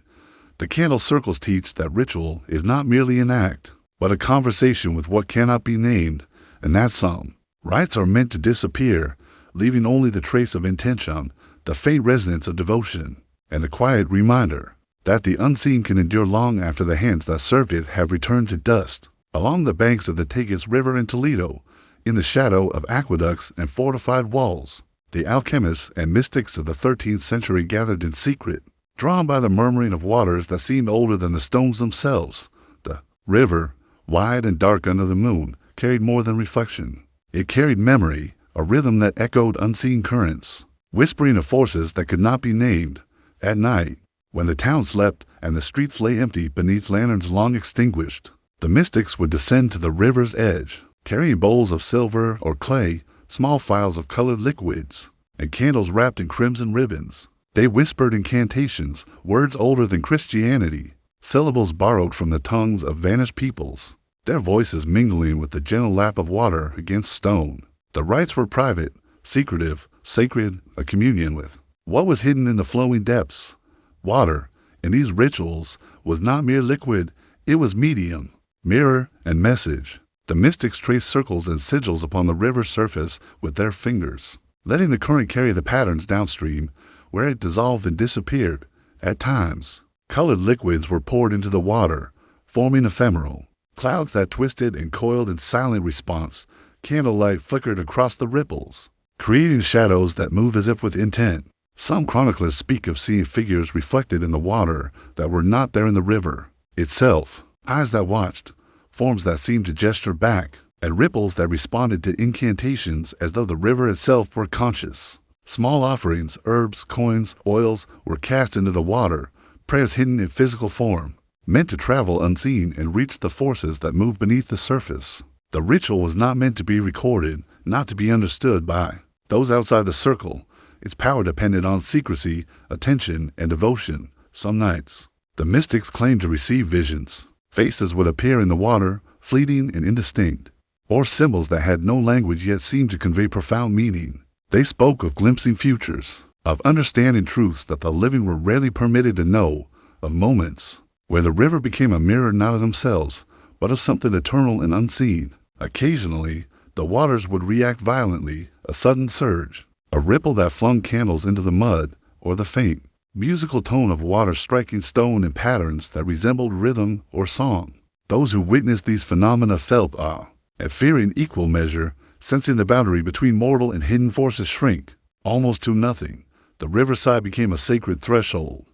the candle circles teach that ritual is not merely an act, but a conversation with what cannot be named, and that some rites are meant to disappear, leaving only the trace of intention, the faint resonance of devotion, and the quiet reminder that the unseen can endure long after the hands that served it have returned to dust. Along the banks of the Tagus River in Toledo, in the shadow of aqueducts and fortified walls, the alchemists and mystics of the 13th century gathered in secret, drawn by the murmuring of waters that seemed older than the stones themselves. The river, wide and dark under the moon, carried more than reflection. It carried memory, a rhythm that echoed unseen currents, whispering of forces that could not be named. At night, when the town slept and the streets lay empty beneath lanterns long extinguished, the mystics would descend to the river's edge, carrying bowls of silver or clay, small phials of colored liquids, and candles wrapped in crimson ribbons. They whispered incantations, words older than Christianity, syllables borrowed from the tongues of vanished peoples, their voices mingling with the gentle lap of water against stone. The rites were private, secretive, sacred, a communion with what was hidden in the flowing depths. Water, in these rituals, was not mere liquid, it was medium, mirror, and message. The mystics traced circles and sigils upon the river's surface with their fingers, letting the current carry the patterns downstream, where it dissolved and disappeared. At times, colored liquids were poured into the water, forming ephemeral clouds that twisted and coiled in silent response. Candlelight flickered across the ripples, creating shadows that move as if with intent. Some chroniclers speak of seeing figures reflected in the water that were not there in the river itself, eyes that watched, forms that seemed to gesture back, and ripples that responded to incantations as though the river itself were conscious. Small offerings, herbs, coins, oils were cast into the water, prayers hidden in physical form, meant to travel unseen and reach the forces that move beneath the surface. The ritual was not meant to be recorded, not to be understood by those outside the circle. Its power depended on secrecy, attention, and devotion. Some nights, the mystics claimed to receive visions. Faces would appear in the water, fleeting and indistinct, or symbols that had no language yet seemed to convey profound meaning. They spoke of glimpsing futures, of understanding truths that the living were rarely permitted to know, of moments where the river became a mirror not of themselves, but of something eternal and unseen. Occasionally, the waters would react violently, a sudden surge, a ripple that flung candles into the mud, or the faint, musical tone of water striking stone in patterns that resembled rhythm or song. Those who witnessed these phenomena felt awe, and fear in equal measure, sensing the boundary between mortal and hidden forces shrink, almost to nothing. The riverside became a sacred threshold.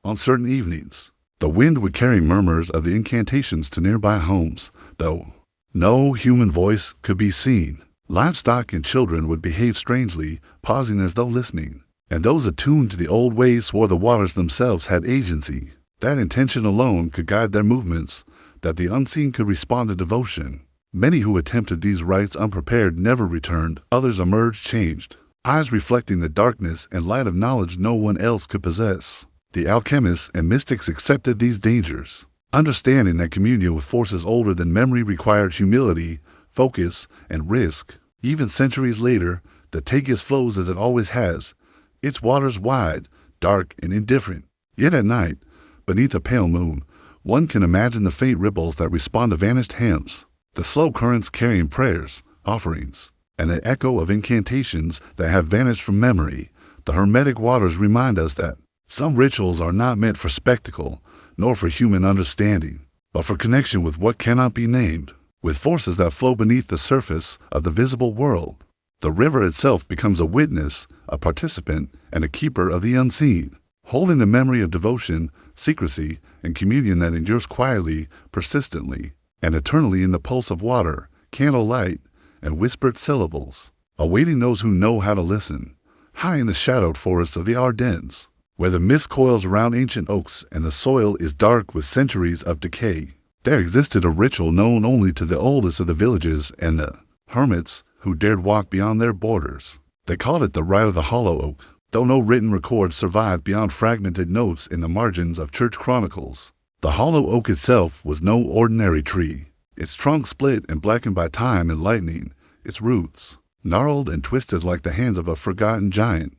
On certain evenings, the wind would carry murmurs of the incantations to nearby homes, though no human voice could be seen. Livestock and children would behave strangely, pausing as though listening, and those attuned to the old ways swore the waters themselves had agency. That intention alone could guide their movements, that the unseen could respond to devotion. Many who attempted these rites unprepared never returned. Others emerged changed, eyes reflecting the darkness and light of knowledge no one else could possess. The alchemists and mystics accepted these dangers, understanding that communion with forces older than memory required humility, focus, and risk. Even centuries later, the Tagus flows as it always has, its waters wide, dark, and indifferent. Yet at night, beneath a pale moon, one can imagine the faint ripples that respond to vanished hands, the slow currents carrying prayers, offerings, and the echo of incantations that have vanished from memory. The hermetic waters remind us that some rituals are not meant for spectacle, nor for human understanding, but for connection with what cannot be named, with forces that flow beneath the surface of the visible world. The river itself becomes a witness, a participant, and a keeper of the unseen, holding the memory of devotion, secrecy, and communion that endures quietly, persistently, and eternally in the pulse of water, candlelight, and whispered syllables, awaiting those who know how to listen. High in the shadowed forests of the Ardennes, where the mist coils around ancient oaks and the soil is dark with centuries of decay, there existed a ritual known only to the oldest of the villages and the hermits who dared walk beyond their borders. They called it the rite of the hollow oak, though no written record survived beyond fragmented notes in the margins of church chronicles. The hollow oak itself was no ordinary tree. Its trunk split and blackened by time and lightning, its roots gnarled and twisted like the hands of a forgotten giant.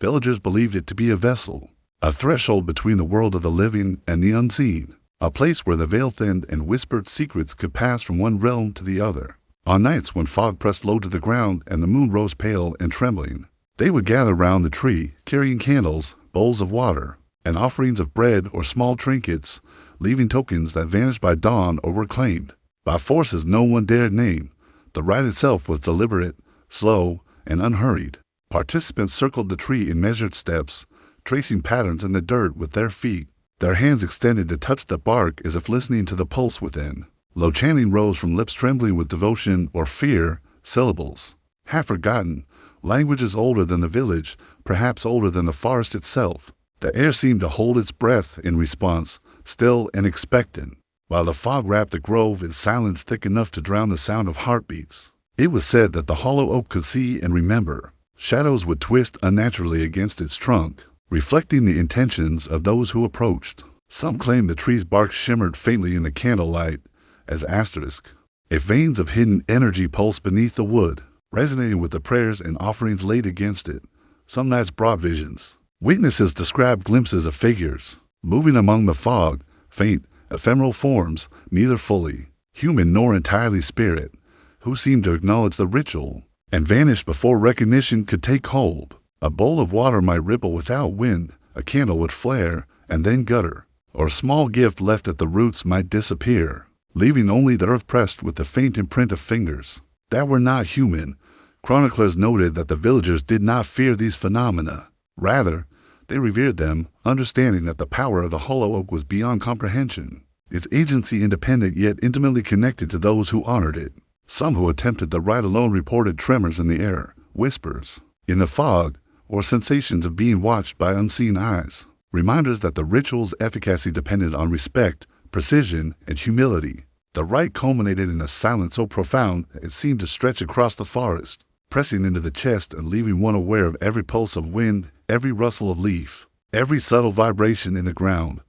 Villagers believed it to be a vessel, a threshold between the world of the living and the unseen, a place where the veil thinned and whispered secrets could pass from one realm to the other. On nights when fog pressed low to the ground and the moon rose pale and trembling, they would gather round the tree, carrying candles, bowls of water, and offerings of bread or small trinkets, leaving tokens that vanished by dawn or were claimed by forces no one dared name. The rite itself was deliberate, slow, and unhurried. Participants circled the tree in measured steps, tracing patterns in the dirt with their feet, their hands extended to touch the bark as if listening to the pulse within. Low chanting rose from lips trembling with devotion or fear, syllables half forgotten, languages older than the village, perhaps older than the forest itself. The air seemed to hold its breath in response, still and expectant, while the fog wrapped the grove in silence thick enough to drown the sound of heartbeats. It was said that the hollow oak could see and remember. Shadows would twist unnaturally against its trunk, reflecting the intentions of those who approached. Some claimed the tree's bark shimmered faintly in the candlelight as asterisk, if veins of hidden energy pulsed beneath the wood, resonating with the prayers and offerings laid against it. Some nights brought visions. Witnesses described glimpses of figures moving among the fog, faint, ephemeral forms, neither fully human nor entirely spirit, who seemed to acknowledge the ritual and vanished before recognition could take hold. A bowl of water might ripple without wind, a candle would flare and then gutter, or a small gift left at the roots might disappear, leaving only the earth pressed with the faint imprint of fingers that were not human. Chroniclers noted that the villagers did not fear these phenomena. Rather, they revered them, understanding that the power of the hollow oak was beyond comprehension, its agency independent yet intimately connected to those who honored it. Some who attempted the rite alone reported tremors in the air, whispers in the fog, or sensations of being watched by unseen eyes, reminders that the ritual's efficacy depended on respect, precision, and humility. The rite culminated in a silence so profound that it seemed to stretch across the forest, pressing into the chest and leaving one aware of every pulse of wind, every rustle of leaf, every subtle vibration in the ground.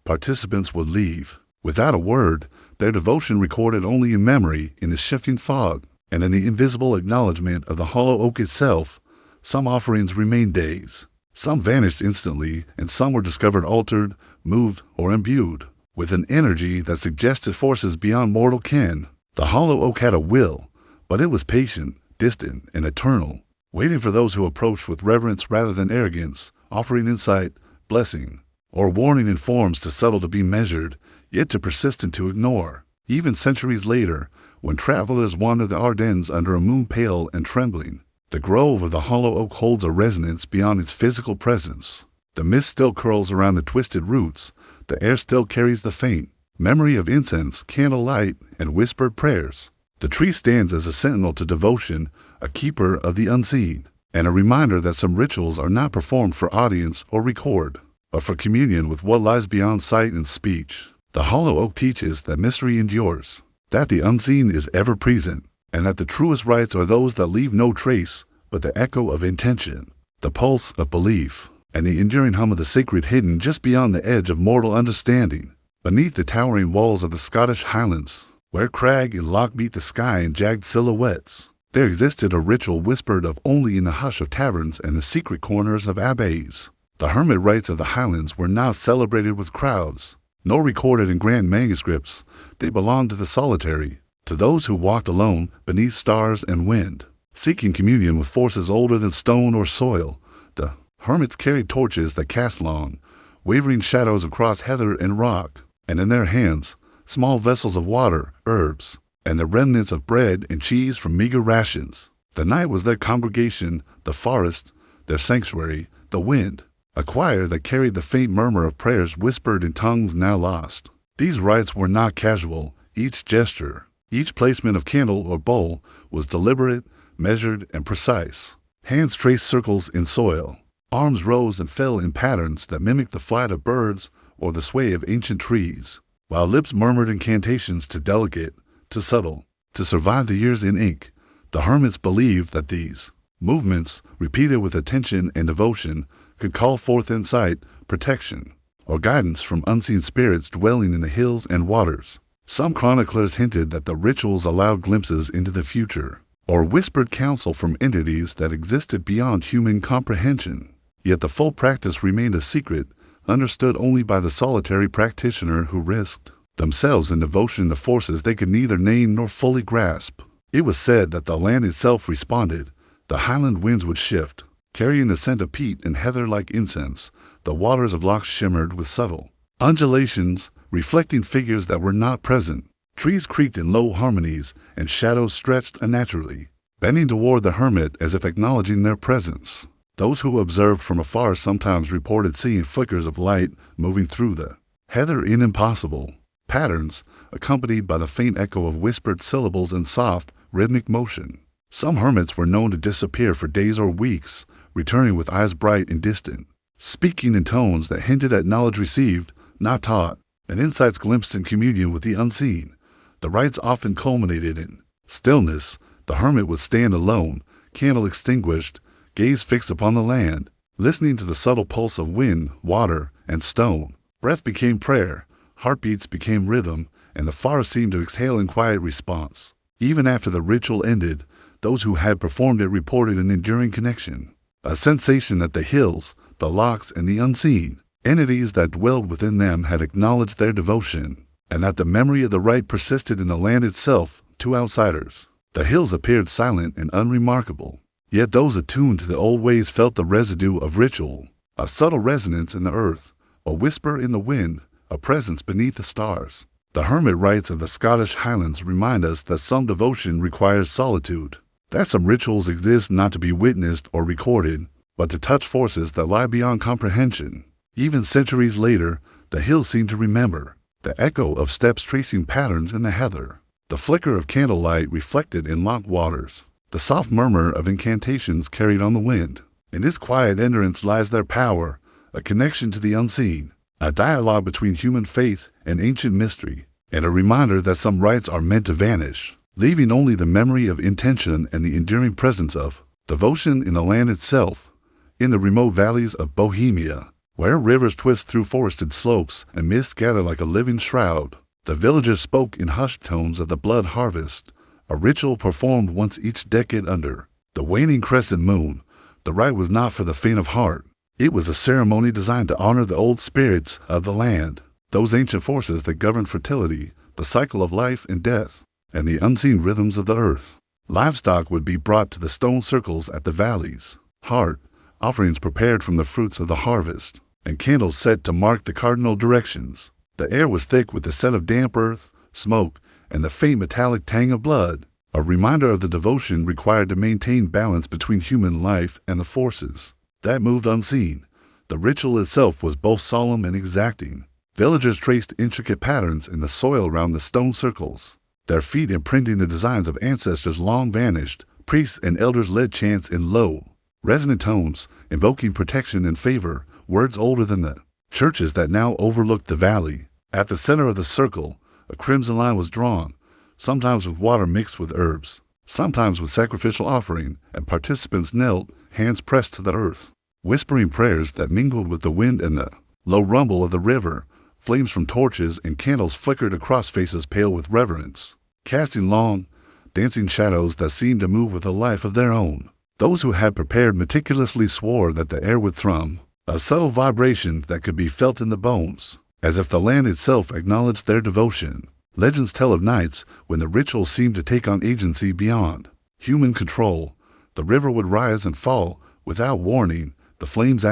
Participants would leave without a word, their devotion recorded only in memory, in the shifting fog, and in the invisible acknowledgement of the hollow oak itself. Some offerings remained days, some vanished instantly, and some were discovered altered, moved, or imbued with an energy that suggested forces beyond mortal ken. The hollow oak had a will, but it was patient, distant, and eternal, waiting for those who approached with reverence rather than arrogance, offering insight, blessing, or warning in forms too subtle to be measured, yet too persistent to ignore. Even centuries later, when travelers wander the Ardennes under a moon pale and trembling, the grove of the hollow oak holds a resonance beyond its physical presence. The mist still curls around the twisted roots, the air still carries the faint memory of incense, candlelight, and whispered prayers. The tree stands as a sentinel to devotion, a keeper of the unseen, and a reminder that some rituals are not performed for audience or record, but for communion with what lies beyond sight and speech. The hollow oak teaches that mystery endures, that the unseen is ever present, and that the truest rites are those that leave no trace but the echo of intention, the pulse of belief, and the enduring hum of the sacred hidden just beyond the edge of mortal understanding. Beneath the towering walls of the Scottish Highlands, where crag and loch meet the sky in jagged silhouettes, there existed a ritual whispered of only in the hush of taverns and the secret corners of abbeys. The hermit rites of the Highlands were not celebrated with crowds, nor recorded in grand manuscripts. They belonged to the solitary, to those who walked alone beneath stars and wind, seeking communion with forces older than stone or soil. The hermits carried torches that cast long, wavering shadows across heather and rock, and in their hands, small vessels of water, herbs, and the remnants of bread and cheese from meager rations. The night was their congregation, the forest, their sanctuary, the wind, a choir that carried the faint murmur of prayers whispered in tongues now lost. These rites were not casual. Each gesture, each placement of candle or bowl was deliberate, measured, and precise. Hands traced circles in soil. Arms rose and fell in patterns that mimicked the flight of birds or the sway of ancient trees, while lips murmured incantations too delicate, too subtle, to survive the years in ink. The hermits believed that these movements, repeated with attention and devotion, could call forth insight, protection, or guidance from unseen spirits dwelling in the hills and waters. Some chroniclers hinted that the rituals allowed glimpses into the future, or whispered counsel from entities that existed beyond human comprehension. Yet the full practice remained a secret, understood only by the solitary practitioner who risked themselves in devotion to forces they could neither name nor fully grasp. It was said that the land itself responded. The highland winds would shift, carrying the scent of peat and heather like incense. The waters of lochs shimmered with subtle undulations, reflecting figures that were not present. Trees creaked in low harmonies, and shadows stretched unnaturally, bending toward the hermit as if acknowledging their presence. Those who observed from afar sometimes reported seeing flickers of light moving through the heather in impossible patterns, accompanied by the faint echo of whispered syllables and soft, rhythmic motion. Some hermits were known to disappear for days or weeks, returning with eyes bright and distant, speaking in tones that hinted at knowledge received, not taught, and insights glimpsed in communion with the unseen. The rites often culminated in stillness. The hermit would stand alone, candle extinguished, gaze fixed upon the land, listening to the subtle pulse of wind, water, and stone. Breath became prayer, heartbeats became rhythm, and the forest seemed to exhale in quiet response. Even after the ritual ended, those who had performed it reported an enduring connection, a sensation that the hills, the lochs, and the unseen entities that dwelled within them had acknowledged their devotion. and that the memory of the rite persisted in the land itself to outsiders. The hills appeared silent and unremarkable, yet those attuned to the old ways felt the residue of ritual, a subtle resonance in the earth, a whisper in the wind, a presence beneath the stars. The hermit rites of the Scottish Highlands remind us that some devotion requires solitude, that some rituals exist not to be witnessed or recorded, but to touch forces that lie beyond comprehension. Even centuries later, the hills seem to remember, the echo of steps tracing patterns in the heather, the flicker of candlelight reflected in locked waters, the soft murmur of incantations carried on the wind. In this quiet endurance lies their power, a connection to the unseen, a dialogue between human faith and ancient mystery, and a reminder that some rites are meant to vanish, leaving only the memory of intention and the enduring presence of devotion in the land itself. In the remote valleys of Bohemia, where rivers twist through forested slopes and mists gather like a living shroud, the villagers spoke in hushed tones of the blood harvest, a ritual performed once each decade under the waning crescent moon. The rite was not for the faint of heart. It was a ceremony designed to honor the old spirits of the land, those ancient forces that govern fertility, the cycle of life and death, and the unseen rhythms of the earth. Livestock would be brought to the stone circles at the valleys, heart offerings prepared from the fruits of the harvest, and candles set to mark the cardinal directions. The air was thick with the scent of damp earth, smoke, and the faint metallic tang of blood, a reminder of the devotion required to maintain balance between human life and the forces that moved unseen. The ritual itself was both solemn and exacting. Villagers traced intricate patterns in the soil around the stone circles, their feet imprinting the designs of ancestors long vanished. Priests and elders led chants in low, resonant tones, invoking protection and favor, words older than the churches that now overlooked the valley. At the center of the circle, a crimson line was drawn, sometimes with water mixed with herbs, sometimes with sacrificial offering, and participants knelt, hands pressed to the earth, whispering prayers that mingled with the wind and the low rumble of the river. Flames from torches and candles flickered across faces pale with reverence, casting long, dancing shadows that seemed to move with a life of their own. Those who had prepared meticulously swore that the air would thrum, a subtle vibration that could be felt in the bones, as if the land itself acknowledged their devotion. Legends tell of nights when the ritual seemed to take on agency beyond human control. The river would rise and fall without warning, the flames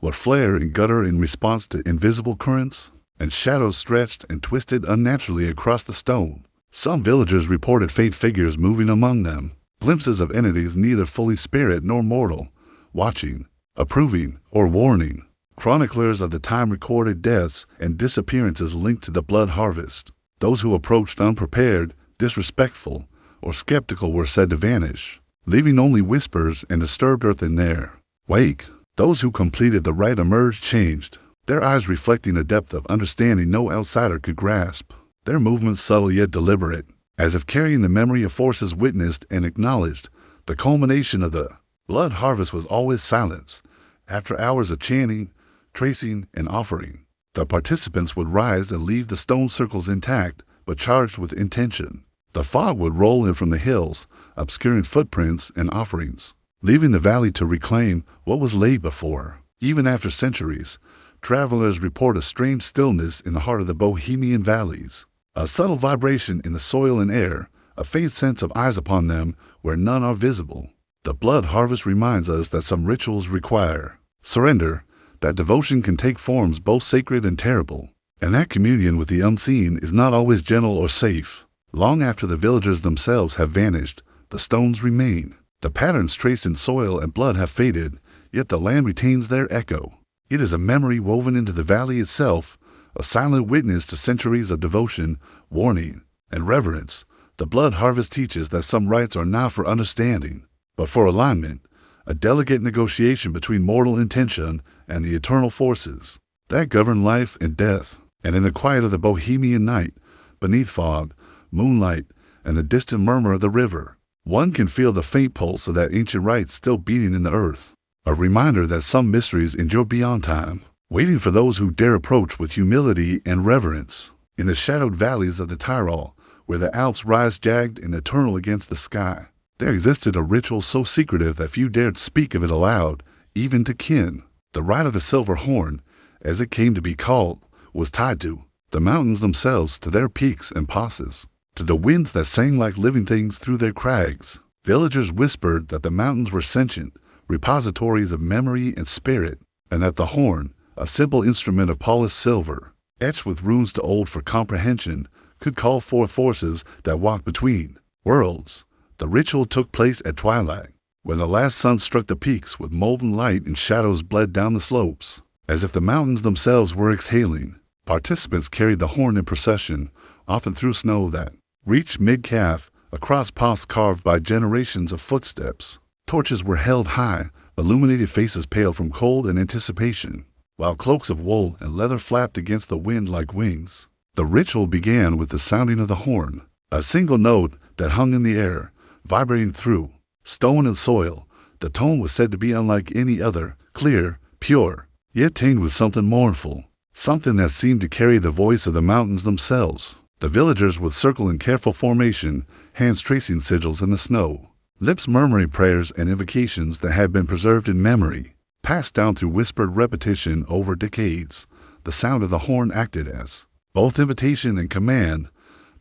would flare and gutter in response to invisible currents, and shadows stretched and twisted unnaturally across the stone. Some villagers reported faint figures moving among them, glimpses of entities neither fully spirit nor mortal, watching, approving, or warning. Chroniclers of the time recorded deaths and disappearances linked to the blood harvest. Those who approached unprepared, disrespectful, or skeptical were said to vanish, leaving only whispers and disturbed earth in their wake. Those who completed the rite emerged changed, their eyes reflecting a depth of understanding no outsider could grasp, their movements subtle yet deliberate, as if carrying the memory of forces witnessed and acknowledged. The culmination of the blood harvest was always silence. After hours of chanting, tracing, and offering, the participants would rise and leave the stone circles intact, but charged with intention. The fog would roll in from the hills, obscuring footprints and offerings, leaving the valley to reclaim what was laid before. Even after centuries, travelers report a strange stillness in the heart of the Bohemian valleys, a subtle vibration in the soil and air, a faint sense of eyes upon them where none are visible. The blood harvest reminds us that some rituals require surrender, that devotion can take forms both sacred and terrible, and that communion with the unseen is not always gentle or safe. Long after the villagers themselves have vanished, the stones remain. The patterns traced in soil and blood have faded, yet the land retains their echo. It is a memory woven into the valley itself, a silent witness to centuries of devotion, warning, and reverence. The blood harvest teaches that some rites are not for understanding, but for alignment, a delicate negotiation between mortal intention and the eternal forces that govern life and death. And in the quiet of the Bohemian night, beneath fog, moonlight, and the distant murmur of the river, one can feel the faint pulse of that ancient rite still beating in the earth, a reminder that some mysteries endure beyond time, waiting for those who dare approach with humility and reverence. In the shadowed valleys of the Tyrol, where the Alps rise jagged and eternal against the sky, there existed a ritual so secretive that few dared speak of it aloud, even to kin. The rite of the silver horn, as it came to be called, was tied to the mountains themselves to their peaks and passes, to the winds that sang like living things through their crags. Villagers whispered that the mountains were sentient, repositories of memory and spirit, and that the horn, a simple instrument of polished silver, etched with runes too old for comprehension, could call forth forces that walked between worlds. The ritual took place at twilight, when the last sun struck the peaks with molten light and shadows bled down the slopes. As if the mountains themselves were exhaling, participants carried the horn in procession, often through snow that reached mid-calf, across paths carved by generations of footsteps. Torches were held high, illuminated faces pale from cold and anticipation, while cloaks of wool and leather flapped against the wind like wings. The ritual began with the sounding of the horn, a single note that hung in the air, vibrating through stone and soil. The tone was said to be unlike any other, clear, pure, yet tinged with something mournful, something that seemed to carry the voice of the mountains themselves. The villagers would circle in careful formation, hands tracing sigils in the snow, lips murmuring prayers and invocations that had been preserved in memory, passed down through whispered repetition over decades. The sound of the horn acted as both invitation and command,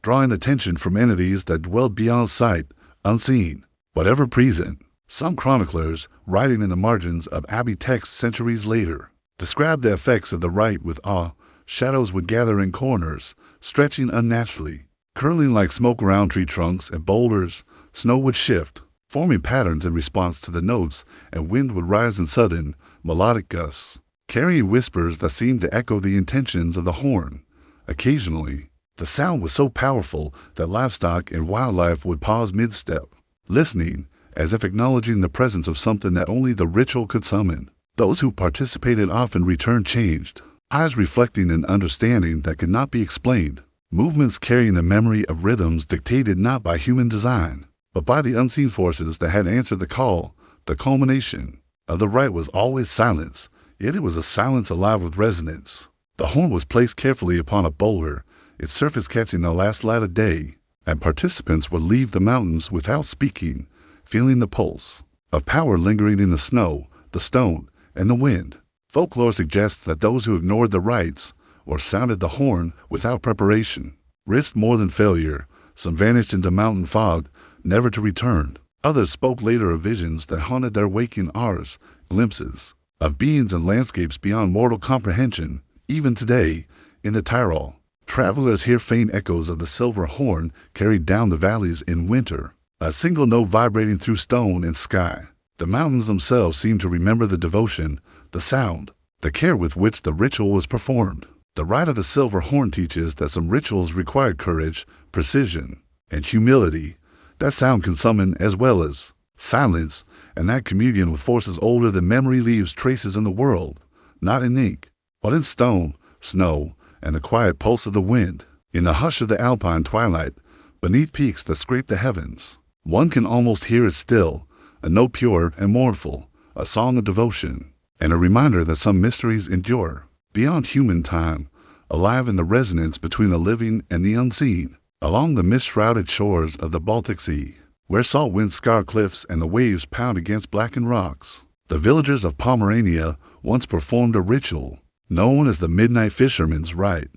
drawing attention from entities that dwelled beyond sight, unseen, but ever present. Some chroniclers, writing in the margins of abbey texts centuries later, described the effects of the rite with awe. Shadows would gather in corners, stretching unnaturally, curling like smoke around tree trunks and boulders. Snow would shift, forming patterns in response to the notes, and wind would rise in sudden, melodic gusts, carrying whispers that seemed to echo the intentions of the horn. Occasionally, the sound was so powerful that livestock and wildlife would pause mid-step, listening, as if acknowledging the presence of something that only the ritual could summon. Those who participated often returned changed, eyes reflecting an understanding that could not be explained, movements carrying the memory of rhythms dictated not by human design, but by the unseen forces that had answered the call. The culmination of the rite was always silence, yet it was a silence alive with resonance. The horn was placed carefully upon a boulder, its surface catching the last light of day, and participants would leave the mountains without speaking, feeling the pulse of power lingering in the snow, the stone, and the wind. Folklore suggests that those who ignored the rites or sounded the horn without preparation risked more than failure. Some vanished into mountain fog, never to return. Others spoke later of visions that haunted their waking hours, glimpses of beings and landscapes beyond mortal comprehension. Even today, in the Tyrol, travelers hear faint echoes of the silver horn carried down the valleys in winter, a single note vibrating through stone and sky. The mountains themselves seem to remember the devotion, the sound, the care with which the ritual was performed. The rite of the silver horn teaches that some rituals required courage, precision, and humility. That sound can summon as well as silence, and that communion with forces older than memory leaves traces in the world, not in ink, but in stone, snow, and the quiet pulse of the wind. In the hush of the alpine twilight, beneath peaks that scrape the heavens, one can almost hear it still, a note pure and mournful, a song of devotion, and a reminder that some mysteries endure beyond human time, alive in the resonance between the living and the unseen. Along the mist-shrouded shores of the Baltic Sea, where salt winds scar cliffs and the waves pound against blackened rocks, the villagers of Pomerania once performed a ritual known as the Midnight Fisherman's Rite.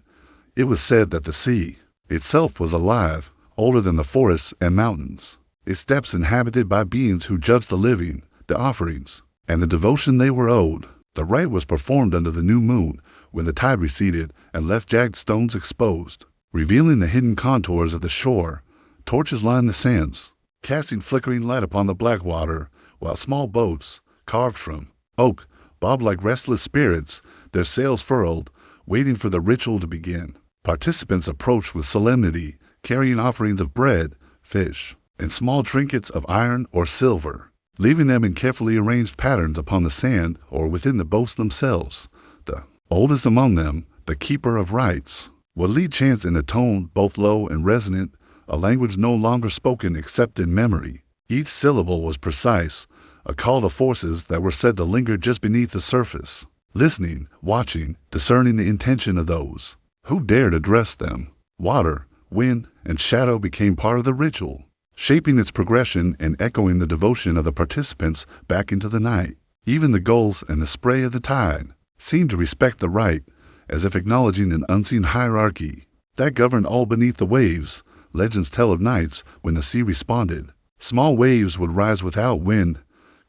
It was said that the sea itself was alive, older than the forests and mountains, its depths inhabited by beings who judged the living, the offerings, and the devotion they were owed. The rite was performed under the new moon, when the tide receded and left jagged stones exposed, revealing the hidden contours of the shore. Torches lined the sands, casting flickering light upon the black water, while small boats, carved from oak, bobbed like restless spirits, their sails furled, waiting for the ritual to begin. Participants approached with solemnity, carrying offerings of bread, fish, and small trinkets of iron or silver, leaving them in carefully arranged patterns upon the sand or within the boats themselves. The oldest among them, the keeper of rites, would lead chants in a tone both low and resonant, a language no longer spoken except in memory. Each syllable was precise, a call to forces that were said to linger just beneath the surface, listening, watching, discerning the intention of those who dared address them. Water, wind, and shadow became part of the ritual, shaping its progression and echoing the devotion of the participants back into the night. Even the gulls and the spray of the tide seemed to respect the rite, as if acknowledging an unseen hierarchy that governed all beneath the waves. Legends tell of nights when the sea responded. Small waves would rise without wind,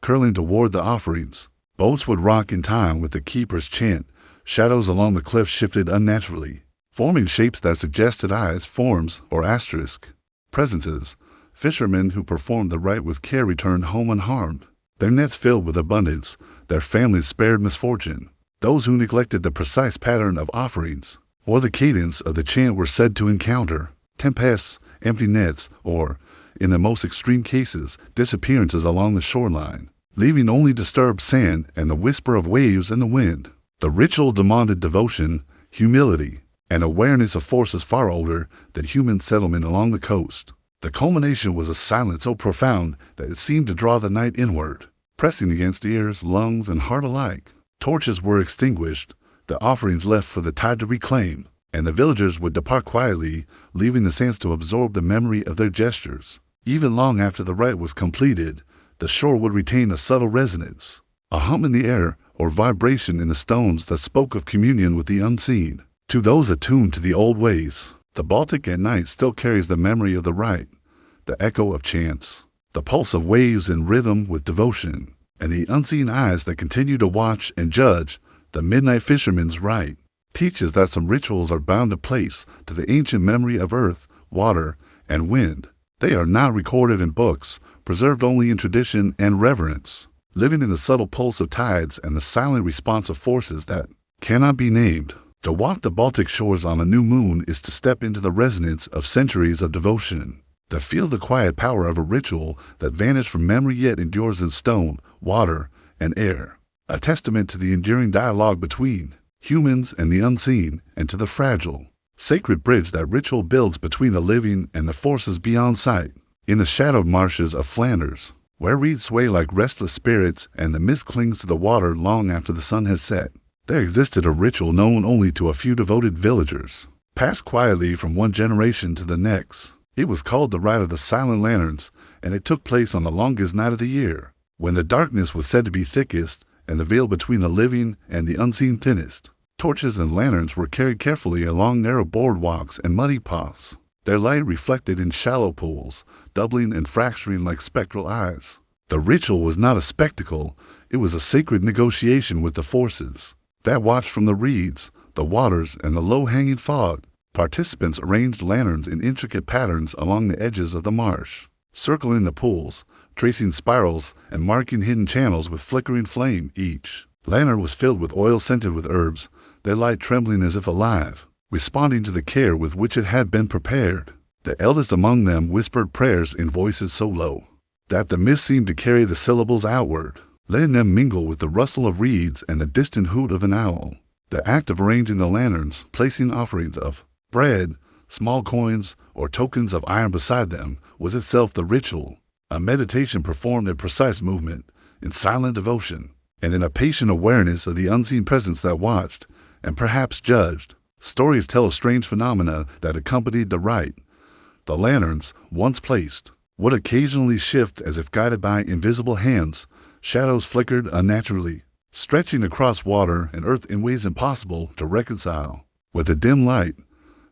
curling toward the offerings. Boats would rock in time with the keeper's chant. Shadows along the cliff shifted unnaturally, forming shapes that suggested eyes, forms, or asterisk presences. Fishermen who performed the rite with care returned home unharmed, their nets filled with abundance, their families spared misfortune. Those who neglected the precise pattern of offerings or the cadence of the chant were said to encounter tempests, empty nets, or, in the most extreme cases, disappearances along the shoreline, leaving only disturbed sand and the whisper of waves in the wind. The ritual demanded devotion, humility, and awareness of forces far older than human settlement along the coast. The culmination was a silence so profound that it seemed to draw the night inward, pressing against ears, lungs, and heart alike. Torches were extinguished, the offerings left for the tide to reclaim, and the villagers would depart quietly, leaving the sands to absorb the memory of their gestures. Even long after the rite was completed, the shore would retain a subtle resonance, a hum in the air or vibration in the stones that spoke of communion with the unseen. To those attuned to the old ways, the Baltic at night still carries the memory of the rite, the echo of chants, the pulse of waves in rhythm with devotion, and the unseen eyes that continue to watch and judge. The midnight fisherman's rite teaches that some rituals are bound to place to the ancient memory of earth, water, and wind. They are not recorded in books, preserved only in tradition and reverence, living in the subtle pulse of tides and the silent response of forces that cannot be named. To walk the Baltic shores on a new moon is to step into the resonance of centuries of devotion, to feel the quiet power of a ritual that vanished from memory yet endures in stone, water, and air, a testament to the enduring dialogue between humans and the unseen, and to the fragile, sacred bridge that ritual builds between the living and the forces beyond sight. In the shadowed marshes of Flanders, where reeds sway like restless spirits and the mist clings to the water long after the sun has set, there existed a ritual known only to a few devoted villagers, passed quietly from one generation to the next. It was called the Rite of the Silent Lanterns, and it took place on the longest night of the year, when the darkness was said to be thickest and the veil between the living and the unseen thinnest. Torches and lanterns were carried carefully along narrow boardwalks and muddy paths, their light reflected in shallow pools, doubling and fracturing like spectral eyes. The ritual was not a spectacle, it was a sacred negotiation with the forces that watched from the reeds, the waters, and the low-hanging fog. Participants arranged lanterns in intricate patterns along the edges of the marsh, circling the pools, tracing spirals, and marking hidden channels with flickering flame. Each lantern was filled with oil scented with herbs, their light trembling as if alive, responding to the care with which it had been prepared. The eldest among them whispered prayers in voices so low that the mist seemed to carry the syllables outward, letting them mingle with the rustle of reeds and the distant hoot of an owl. The act of arranging the lanterns, placing offerings of bread, small coins, or tokens of iron beside them, was itself the ritual, a meditation performed in precise movement, in silent devotion, and in a patient awareness of the unseen presence that watched and perhaps judged. Stories tell of strange phenomena that accompanied the rite. The lanterns, once placed, would occasionally shift as if guided by invisible hands. Shadows flickered unnaturally, stretching across water and earth in ways impossible to reconcile with the dim light.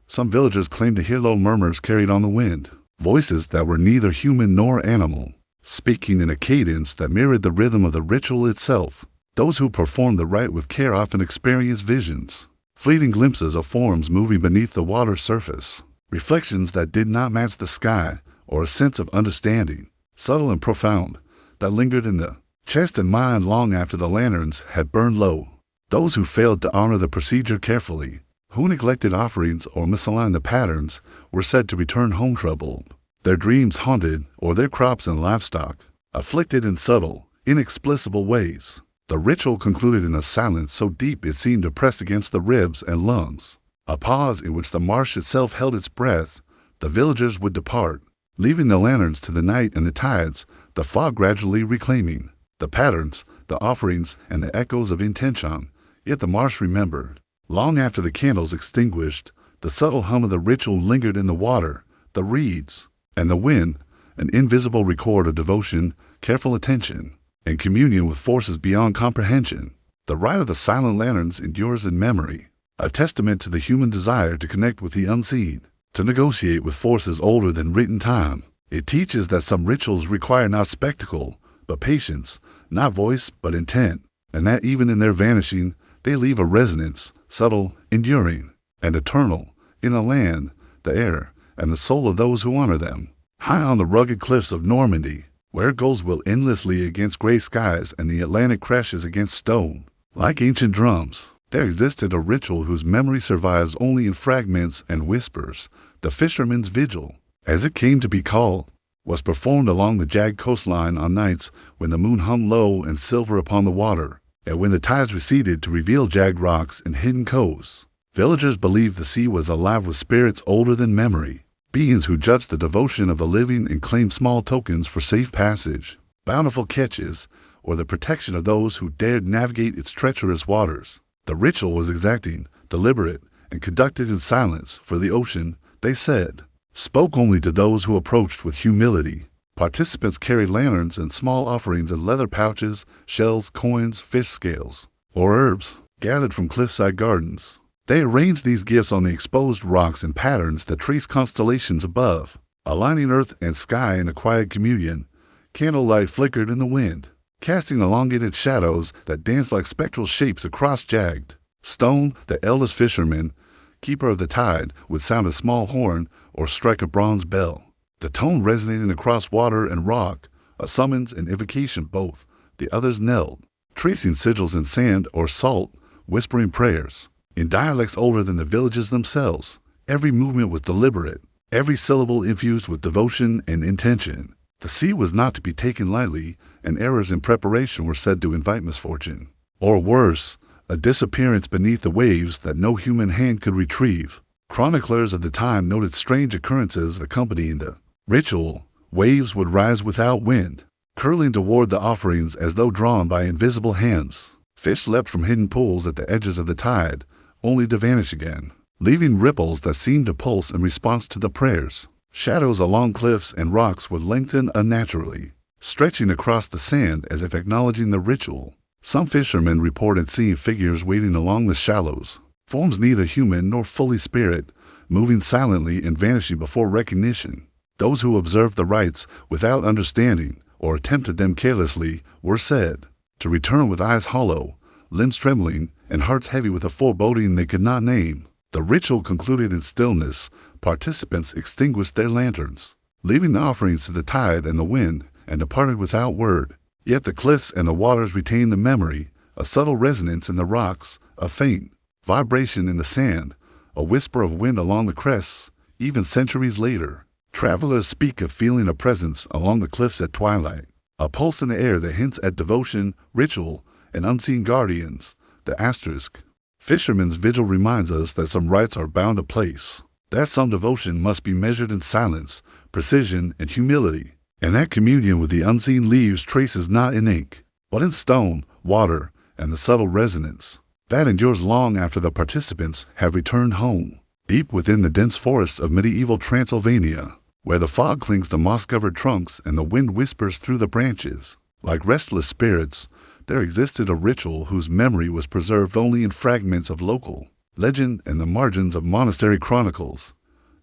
Some villagers claimed to hear low murmurs carried on the wind, voices that were neither human nor animal, speaking in a cadence that mirrored the rhythm of the ritual itself. Those who performed the rite with care often experienced visions, fleeting glimpses of forms moving beneath the water's surface, reflections that did not match the sky, or a sense of understanding, subtle and profound, that lingered in the chest and mind long after the lanterns had burned low. Those who failed to honor the procedure carefully, who neglected offerings or misaligned the patterns, were said to return home troubled, their dreams haunted, or their crops and livestock afflicted in subtle, inexplicable ways. The ritual concluded in a silence so deep it seemed to press against the ribs and lungs, a pause in which the marsh itself held its breath. The villagers would depart, leaving the lanterns to the night and the tides, the fog gradually reclaiming the patterns, the offerings, and the echoes of intention. Yet the marsh remembered. Long after the candles extinguished, the subtle hum of the ritual lingered in the water, the reeds, and the wind, an invisible record of devotion, careful attention, and communion with forces beyond comprehension. The rite of the silent lanterns endures in memory, a testament to the human desire to connect with the unseen, to negotiate with forces older than written time. It teaches that some rituals require not spectacle, but patience, not voice, but intent, and that even in their vanishing, they leave a resonance, subtle, enduring, and eternal, in the land, the air, and the soul of those who honor them. High on the rugged cliffs of Normandy, where it goes will endlessly against gray skies and the Atlantic crashes against stone, like ancient drums, there existed a ritual whose memory survives only in fragments and whispers. The fisherman's vigil, as it came to be called, was performed along the jagged coastline on nights when the moon hung low and silver upon the water, and when the tides receded to reveal jagged rocks and hidden coves. Villagers believed the sea was alive with spirits older than memory, beings who judged the devotion of the living and claimed small tokens for safe passage, bountiful catches, or the protection of those who dared navigate its treacherous waters. The ritual was exacting, deliberate, and conducted in silence, for the ocean, they said, spoke only to those who approached with humility. Participants carried lanterns and small offerings in leather pouches, shells, coins, fish scales, or herbs gathered from cliffside gardens. They arranged these gifts on the exposed rocks in patterns that traced constellations above, aligning earth and sky in a quiet communion. Candlelight flickered in the wind, casting elongated shadows that danced like spectral shapes across jagged stone. The eldest fisherman, keeper of the tide, would sound a small horn or strike a bronze bell, the tone resonating across water and rock, a summons and invocation both. The others knelt, tracing sigils in sand or salt, whispering prayers, in dialects older than the villages themselves. Every movement was deliberate, every syllable infused with devotion and intention. The sea was not to be taken lightly, and errors in preparation were said to invite misfortune, or worse, a disappearance beneath the waves that no human hand could retrieve. Chroniclers of the time noted strange occurrences accompanying the ritual. Waves would rise without wind, curling toward the offerings as though drawn by invisible hands. Fish leapt from hidden pools at the edges of the tide, only to vanish again, leaving ripples that seemed to pulse in response to the prayers. Shadows along cliffs and rocks would lengthen unnaturally, stretching across the sand as if acknowledging the ritual. Some fishermen reported seeing figures wading along the shallows, forms neither human nor fully spirit, moving silently and vanishing before recognition. Those who observed the rites without understanding or attempted them carelessly were said to return with eyes hollow, limbs trembling, and hearts heavy with a foreboding they could not name. The ritual concluded in stillness. Participants extinguished their lanterns, leaving the offerings to the tide and the wind, and departed without word. Yet the cliffs and the waters retained the memory, a subtle resonance in the rocks, a faint vibration in the sand, a whisper of wind along the crests. Even centuries later, travelers speak of feeling a presence along the cliffs at twilight, a pulse in the air that hints at devotion, ritual, and unseen guardians. The asterisk. Fisherman's vigil reminds us that some rites are bound to place, that some devotion must be measured in silence, precision, and humility, and that communion with the unseen leaves traces not in ink, but in stone, water, and the subtle resonance that endures long after the participants have returned home. Deep within the dense forests of medieval Transylvania, where the fog clings to moss-covered trunks and the wind whispers through the branches, like restless spirits, there existed a ritual whose memory was preserved only in fragments of local legend and the margins of monastery chronicles.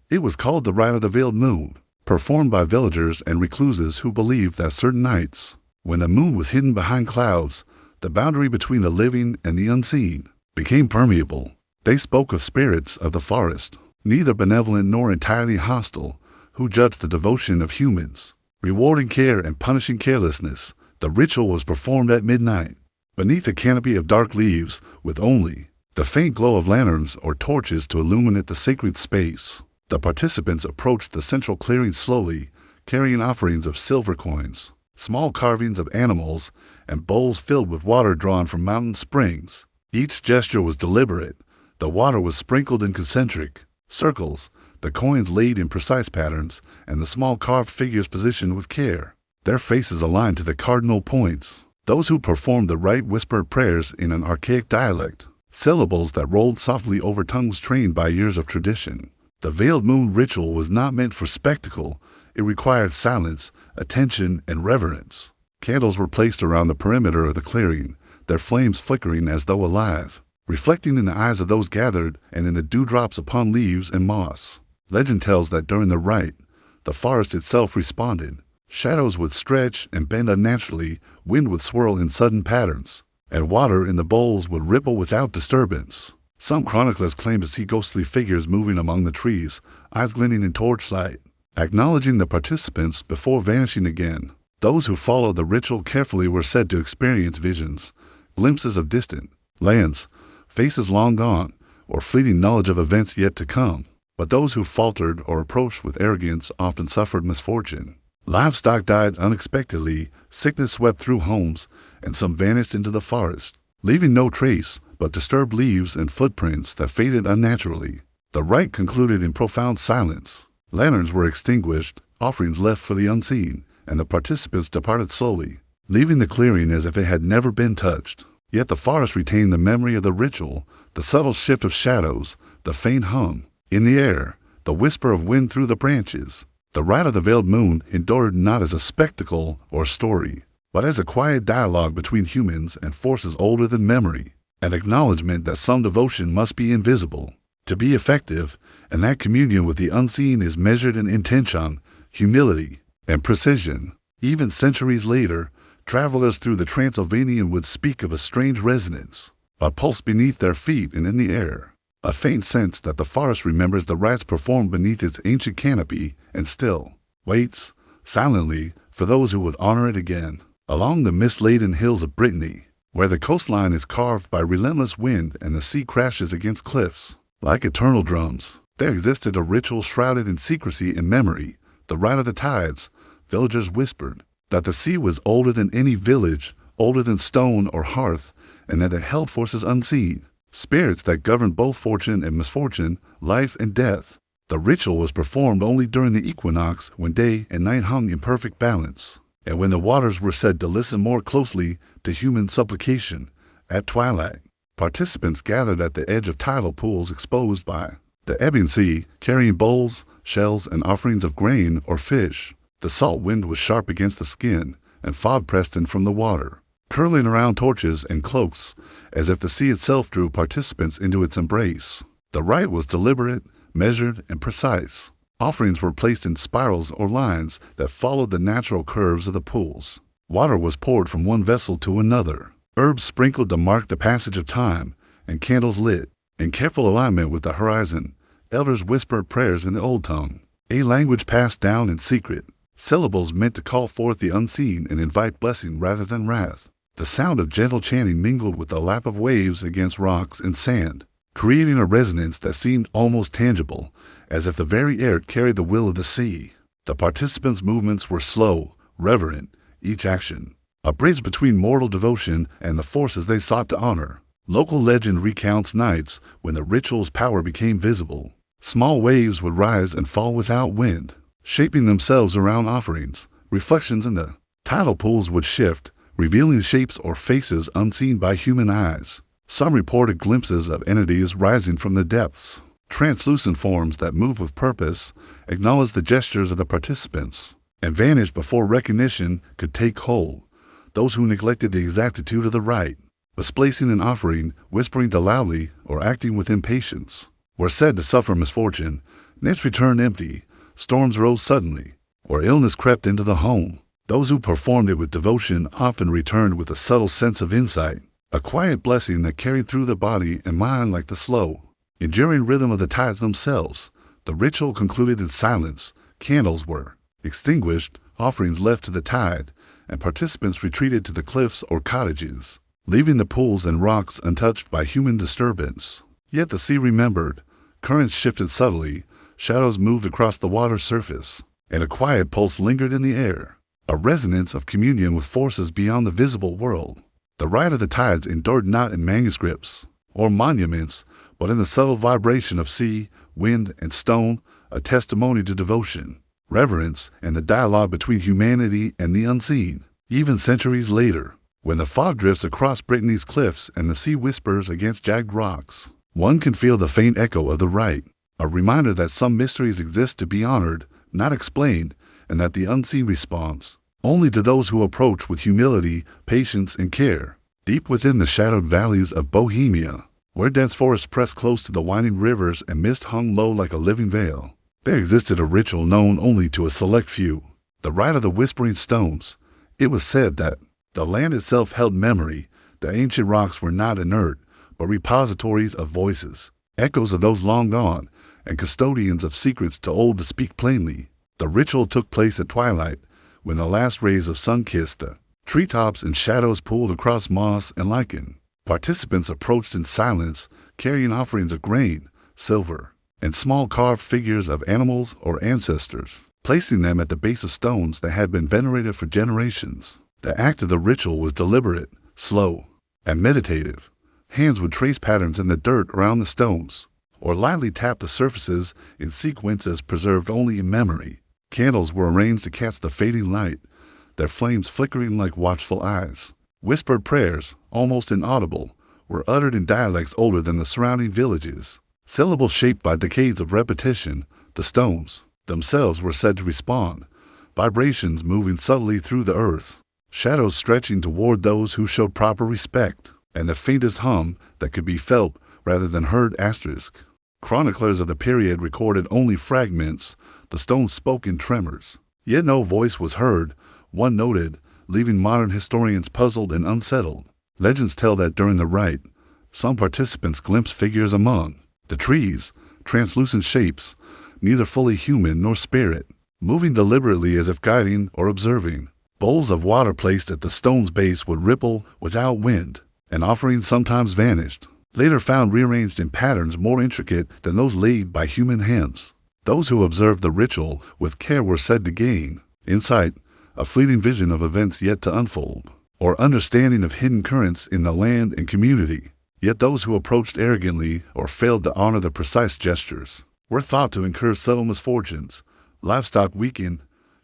It was called the Rite of the Veiled Moon, performed by villagers and recluses who believed that certain nights, when the moon was hidden behind clouds, the boundary between the living and the unseen became permeable. They spoke of spirits of the forest, neither benevolent nor entirely hostile, who judged the devotion of humans, rewarding care and punishing carelessness. The ritual was performed at midnight, beneath a canopy of dark leaves, with only the faint glow of lanterns or torches to illuminate the sacred space. The participants approached the central clearing slowly, carrying offerings of silver coins, small carvings of animals, and bowls filled with water drawn from mountain springs. Each gesture was deliberate. The water was sprinkled in concentric circles, the coins laid in precise patterns, and the small carved figures positioned with care, their faces aligned to the cardinal points. Those who performed the rite whispered prayers in an archaic dialect, syllables that rolled softly over tongues trained by years of tradition. The veiled moon ritual was not meant for spectacle. It required silence, attention, and reverence. Candles were placed around the perimeter of the clearing, their flames flickering as though alive. reflecting in the eyes of those gathered and in the dewdrops upon leaves and moss. Legend tells that during the rite, the forest itself responded. Shadows would stretch and bend unnaturally, wind would swirl in sudden patterns, and water in the bowls would ripple without disturbance. Some chroniclers claim to see ghostly figures moving among the trees, eyes glinting in torchlight, acknowledging the participants before vanishing again. Those who followed the ritual carefully were said to experience visions, glimpses of distant lands, faces long gone, or fleeting knowledge of events yet to come. But those who faltered or approached with arrogance often suffered misfortune. Livestock died unexpectedly, sickness swept through homes, and some vanished into the forest, leaving no trace but disturbed leaves and footprints that faded unnaturally. The rite concluded in profound silence. Lanterns were extinguished, offerings left for the unseen, and the participants departed slowly, leaving the clearing as if it had never been touched. Yet the forest retained the memory of the ritual, the subtle shift of shadows, the faint hum in the air, the whisper of wind through the branches. The rite of the veiled moon endured not as a spectacle or story, but as a quiet dialogue between humans and forces older than memory, an acknowledgement that some devotion must be invisible to be effective, and that communion with the unseen is measured in intention, humility, and precision. Even centuries later, travelers through the Transylvanian would speak of a strange resonance, a pulse beneath their feet and in the air, a faint sense that the forest remembers the rites performed beneath its ancient canopy and still waits, silently, for those who would honor it again. Along the mist-laden hills of Brittany, where the coastline is carved by relentless wind and the sea crashes against cliffs, like eternal drums, there existed a ritual shrouded in secrecy and memory, the rite of the tides. Villagers whispered that the sea was older than any village, older than stone or hearth, and that it held forces unseen, spirits that governed both fortune and misfortune, life and death. The ritual was performed only during the equinox, when day and night hung in perfect balance, and when the waters were said to listen more closely to human supplication. At twilight, participants gathered at the edge of tidal pools exposed by the ebbing sea, carrying bowls, shells, and offerings of grain or fish. The salt wind was sharp against the skin, and fog pressed in from the water, curling around torches and cloaks, as if the sea itself drew participants into its embrace. The rite was deliberate, measured, and precise. Offerings were placed in spirals or lines that followed the natural curves of the pools. Water was poured from one vessel to another, herbs sprinkled to mark the passage of time, and candles lit. In careful alignment with the horizon, elders whispered prayers in the old tongue, a language passed down in secret, syllables meant to call forth the unseen and invite blessing rather than wrath. The sound of gentle chanting mingled with the lap of waves against rocks and sand, creating a resonance that seemed almost tangible, as if the very air carried the will of the sea. The participants' movements were slow, reverent, each action a bridge between mortal devotion and the forces they sought to honor. Local legend recounts nights when the ritual's power became visible. Small waves would rise and fall without wind, shaping themselves around offerings. Reflections in the tidal pools would shift, revealing shapes or faces unseen by human eyes. Some reported glimpses of entities rising from the depths. Translucent forms that moved with purpose, acknowledged the gestures of the participants, and vanished before recognition could take hold. Those who neglected the exactitude of the rite, misplacing an offering, whispering too loudly, or acting with impatience, were said to suffer misfortune. Nets returned empty, storms rose suddenly, or illness crept into the home. Those who performed it with devotion often returned with a subtle sense of insight, a quiet blessing that carried through the body and mind like the slow, enduring rhythm of the tides themselves. The ritual concluded in silence. Candles were extinguished, offerings left to the tide, and participants retreated to the cliffs or cottages, leaving the pools and rocks untouched by human disturbance. Yet the sea remembered. Currents shifted subtly, shadows moved across the water's surface, and a quiet pulse lingered in the air, a resonance of communion with forces beyond the visible world. The rite of the tides endured not in manuscripts or monuments, but in the subtle vibration of sea, wind, and stone, a testimony to devotion, reverence, and the dialogue between humanity and the unseen. Even centuries later, when the fog drifts across Brittany's cliffs and the sea whispers against jagged rocks, one can feel the faint echo of the rite, a reminder that some mysteries exist to be honored, not explained, and that the unseen responds only to those who approach with humility, patience, and care. Deep within the shadowed valleys of Bohemia, where dense forests pressed close to the winding rivers and mist hung low like a living veil. There existed a ritual known only to a select few, the rite of the whispering stones. It was said that the land itself held memory. The ancient rocks were not inert, but repositories of voices, echoes of those long gone, and custodians of secrets too old to speak plainly. The ritual took place at twilight, when the last rays of sun kissed the treetops and shadows pooled across moss and lichen. Participants approached in silence, carrying offerings of grain, silver, and small carved figures of animals or ancestors, placing them at the base of stones that had been venerated for generations. The act of the ritual was deliberate, slow, and meditative. Hands would trace patterns in the dirt around the stones, or lightly tap the surfaces in sequences preserved only in memory. Candles were arranged to catch the fading light, their flames flickering like watchful eyes. Whispered prayers, almost inaudible, were uttered in dialects older than the surrounding villages. Syllables shaped by decades of repetition, the stones themselves were said to respond, vibrations moving subtly through the earth, shadows stretching toward those who showed proper respect, and the faintest hum that could be felt rather than heard asterisk. Chroniclers of the period recorded only fragments. The stones spoke in tremors, yet no voice was heard, one noted, leaving modern historians puzzled and unsettled. Legends tell that during the rite, some participants glimpsed figures among the trees, translucent shapes, neither fully human nor spirit, moving deliberately as if guiding or observing. Bowls of water placed at the stone's base would ripple without wind, and offerings sometimes vanished, later found rearranged in patterns more intricate than those laid by human hands. Those who observed the ritual with care were said to gain insight, a fleeting vision of events yet to unfold, or understanding of hidden currents in the land and community. Yet those who approached arrogantly or failed to honor the precise gestures were thought to incur subtle misfortunes, livestock weakened,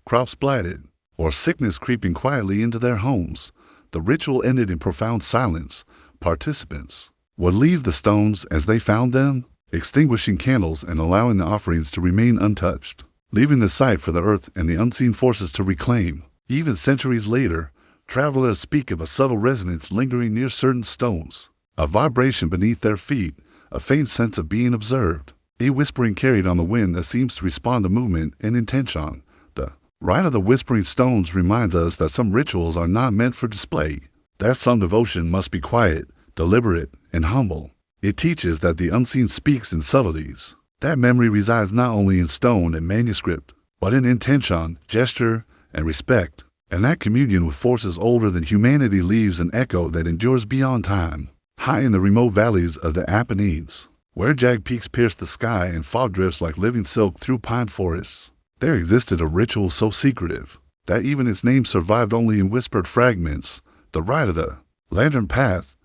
crops blighted, or sickness creeping quietly into their homes. The ritual ended in profound silence. Participants would leave the stones as they found them, extinguishing candles and allowing the offerings to remain untouched, leaving the site for the earth and the unseen forces to reclaim. Even centuries later, travelers speak of a subtle resonance lingering near certain stones, a vibration beneath their feet, a faint sense of being observed, a whispering carried on the wind that seems to respond to movement and intention. The rite of the whispering stones reminds us that some rituals are not meant for display, that some devotion must be quiet, deliberate, and humble. It teaches that the unseen speaks in subtleties, that memory resides not only in stone and manuscript, but in intention, gesture, and respect, and that communion with forces older than humanity leaves an echo that endures beyond time. High in the remote valleys of the Apennines, where jagged peaks pierce the sky and fog drifts like living silk through pine forests, there existed a ritual so secretive that even its name survived only in whispered fragments, the rite of the Lantern Path.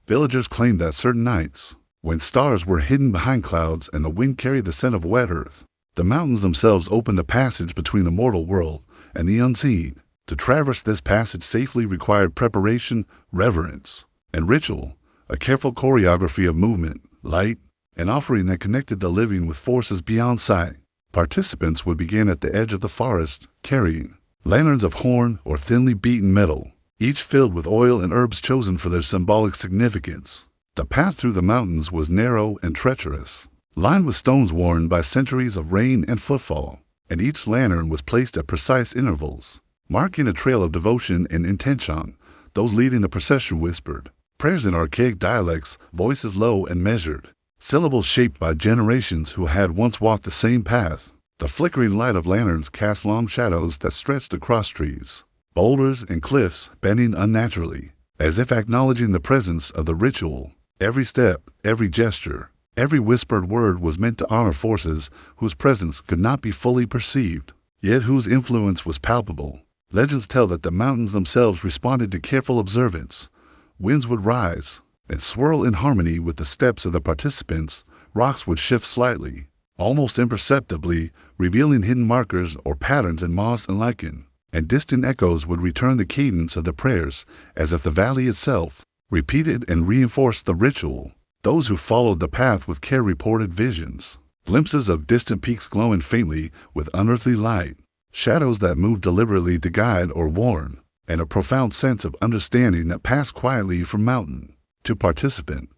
Villagers claimed that certain nights, when stars were hidden behind clouds and the wind carried the scent of wet earth, the mountains themselves opened a passage between the mortal world and the unseen. To traverse this passage safely required preparation, reverence, and ritual, a careful choreography of movement, light, and offering that connected the living with forces beyond sight. Participants would begin at the edge of the forest, carrying lanterns of horn or thinly beaten metal, each filled with oil and herbs chosen for their symbolic significance. The path through the mountains was narrow and treacherous, lined with stones worn by centuries of rain and footfall, and each lantern was placed at precise intervals, marking a trail of devotion and intention. Those leading the procession whispered prayers in archaic dialects, voices low and measured, syllables shaped by generations who had once walked the same path. The flickering light of lanterns cast long shadows that stretched across trees, boulders, and cliffs, bending unnaturally, as if acknowledging the presence of the ritual. Every step, every gesture, every whispered word was meant to honor forces whose presence could not be fully perceived, yet whose influence was palpable. Legends tell that the mountains themselves responded to careful observance. Winds would rise and swirl in harmony with the steps of the participants. Rocks would shift slightly, almost imperceptibly, revealing hidden markers or patterns in moss and lichen, and distant echoes would return the cadence of the prayers as if the valley itself repeated and reinforced the ritual. Those who followed the path with care reported visions, glimpses of distant peaks glowing faintly with unearthly light, shadows that moved deliberately to guide or warn, and a profound sense of understanding that passed quietly from mountain to participant.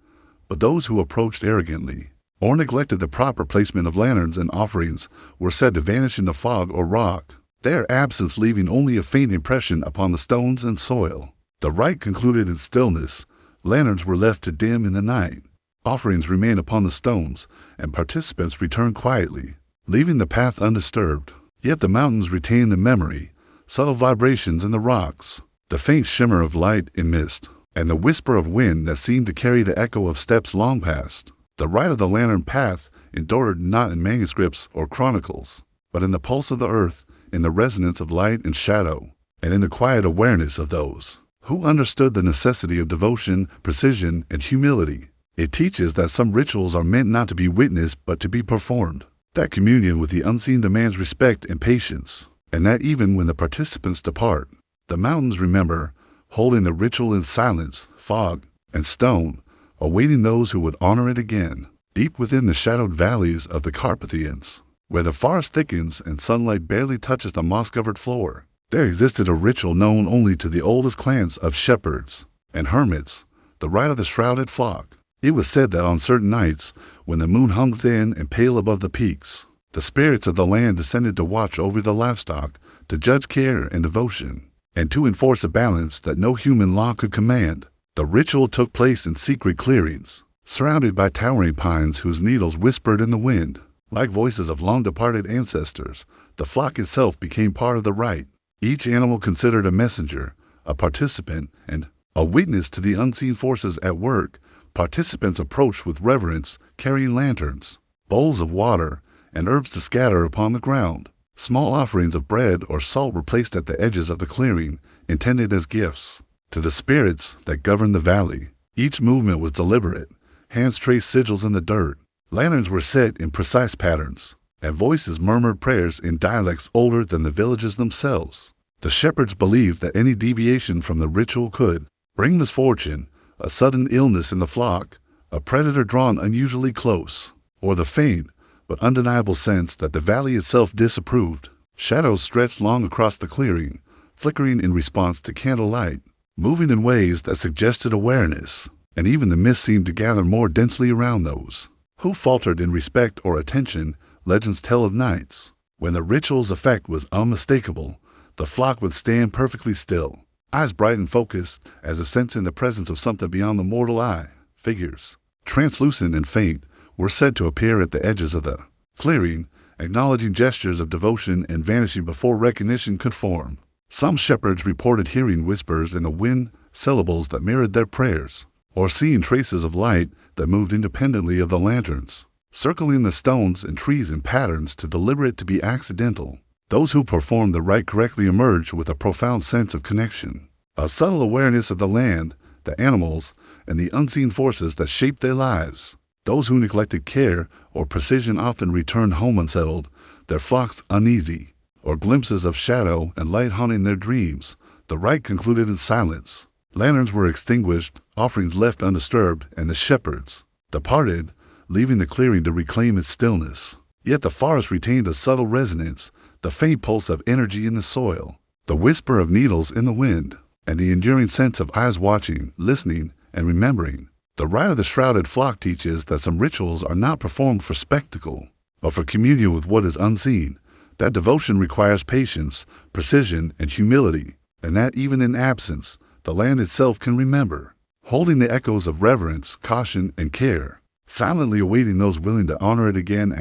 but those who approached arrogantly or neglected the proper placement of lanterns and offerings were said to vanish into fog or rock, their absence leaving only a faint impression upon the stones and soil. The rite concluded in stillness. Lanterns were left to dim in the night. Offerings remained upon the stones, and participants returned quietly, leaving the path undisturbed. Yet the mountains retained the memory, subtle vibrations in the rocks, the faint shimmer of light in mist, and the whisper of wind that seemed to carry the echo of steps long past. The rite of the lantern path endured not in manuscripts or chronicles, but in the pulse of the earth, in the resonance of light and shadow, and in the quiet awareness of those who understood the necessity of devotion, precision, and humility. It teaches that some rituals are meant not to be witnessed but to be performed, that communion with the unseen demands respect and patience, and that even when the participants depart, the mountains remember, holding the ritual in silence, fog, and stone, awaiting those who would honor it again. Deep within the shadowed valleys of the Carpathians, where the forest thickens and sunlight barely touches the moss-covered floor, there existed a ritual known only to the oldest clans of shepherds and hermits, the rite of the shrouded flock. It was said that on certain nights, when the moon hung thin and pale above the peaks, the spirits of the land descended to watch over the livestock, to judge care and devotion, and to enforce a balance that no human law could command. The ritual took place in secret clearings, surrounded by towering pines whose needles whispered in the wind. Like voices of long-departed ancestors, the flock itself became part of the rite. Each animal considered a messenger, a participant, and a witness to the unseen forces at work. Participants approached with reverence, carrying lanterns, bowls of water, and herbs to scatter upon the ground. Small offerings of bread or salt were placed at the edges of the clearing, intended as gifts to the spirits that governed the valley. Each movement was deliberate. Hands traced sigils in the dirt. Lanterns were set in precise patterns, and voices murmured prayers in dialects older than the villages themselves. The shepherds believed that any deviation from the ritual could bring misfortune, a sudden illness in the flock, a predator drawn unusually close, or the faint but undeniable sense that the valley itself disapproved. Shadows stretched long across the clearing, flickering in response to candlelight, moving in ways that suggested awareness, and even the mist seemed to gather more densely around those who faltered in respect or attention. Legends tell of nights when the ritual's effect was unmistakable. The flock would stand perfectly still, eyes bright and focused, as if sensing the presence of something beyond the mortal eye. Figures, translucent and faint, were said to appear at the edges of the clearing, acknowledging gestures of devotion and vanishing before recognition could form. Some shepherds reported hearing whispers in the wind, syllables that mirrored their prayers, or seeing traces of light that moved independently of the lanterns, circling the stones and trees in patterns too deliberate to be accidental. Those who performed the rite correctly emerged with a profound sense of connection, a subtle awareness of the land, the animals, and the unseen forces that shaped their lives. Those who neglected care or precision often returned home unsettled, their flocks uneasy, or glimpses of shadow and light haunting their dreams. The rite concluded in silence. Lanterns were extinguished, offerings left undisturbed, and the shepherds departed, leaving the clearing to reclaim its stillness. Yet the forest retained a subtle resonance, the faint pulse of energy in the soil, the whisper of needles in the wind, and the enduring sense of eyes watching, listening, and remembering. The rite of the shrouded flock teaches that some rituals are not performed for spectacle, but for communion with what is unseen, that devotion requires patience, precision, and humility, and that even in absence, the land itself can remember, holding the echoes of reverence, caution, and care, silently awaiting those willing to honor it again.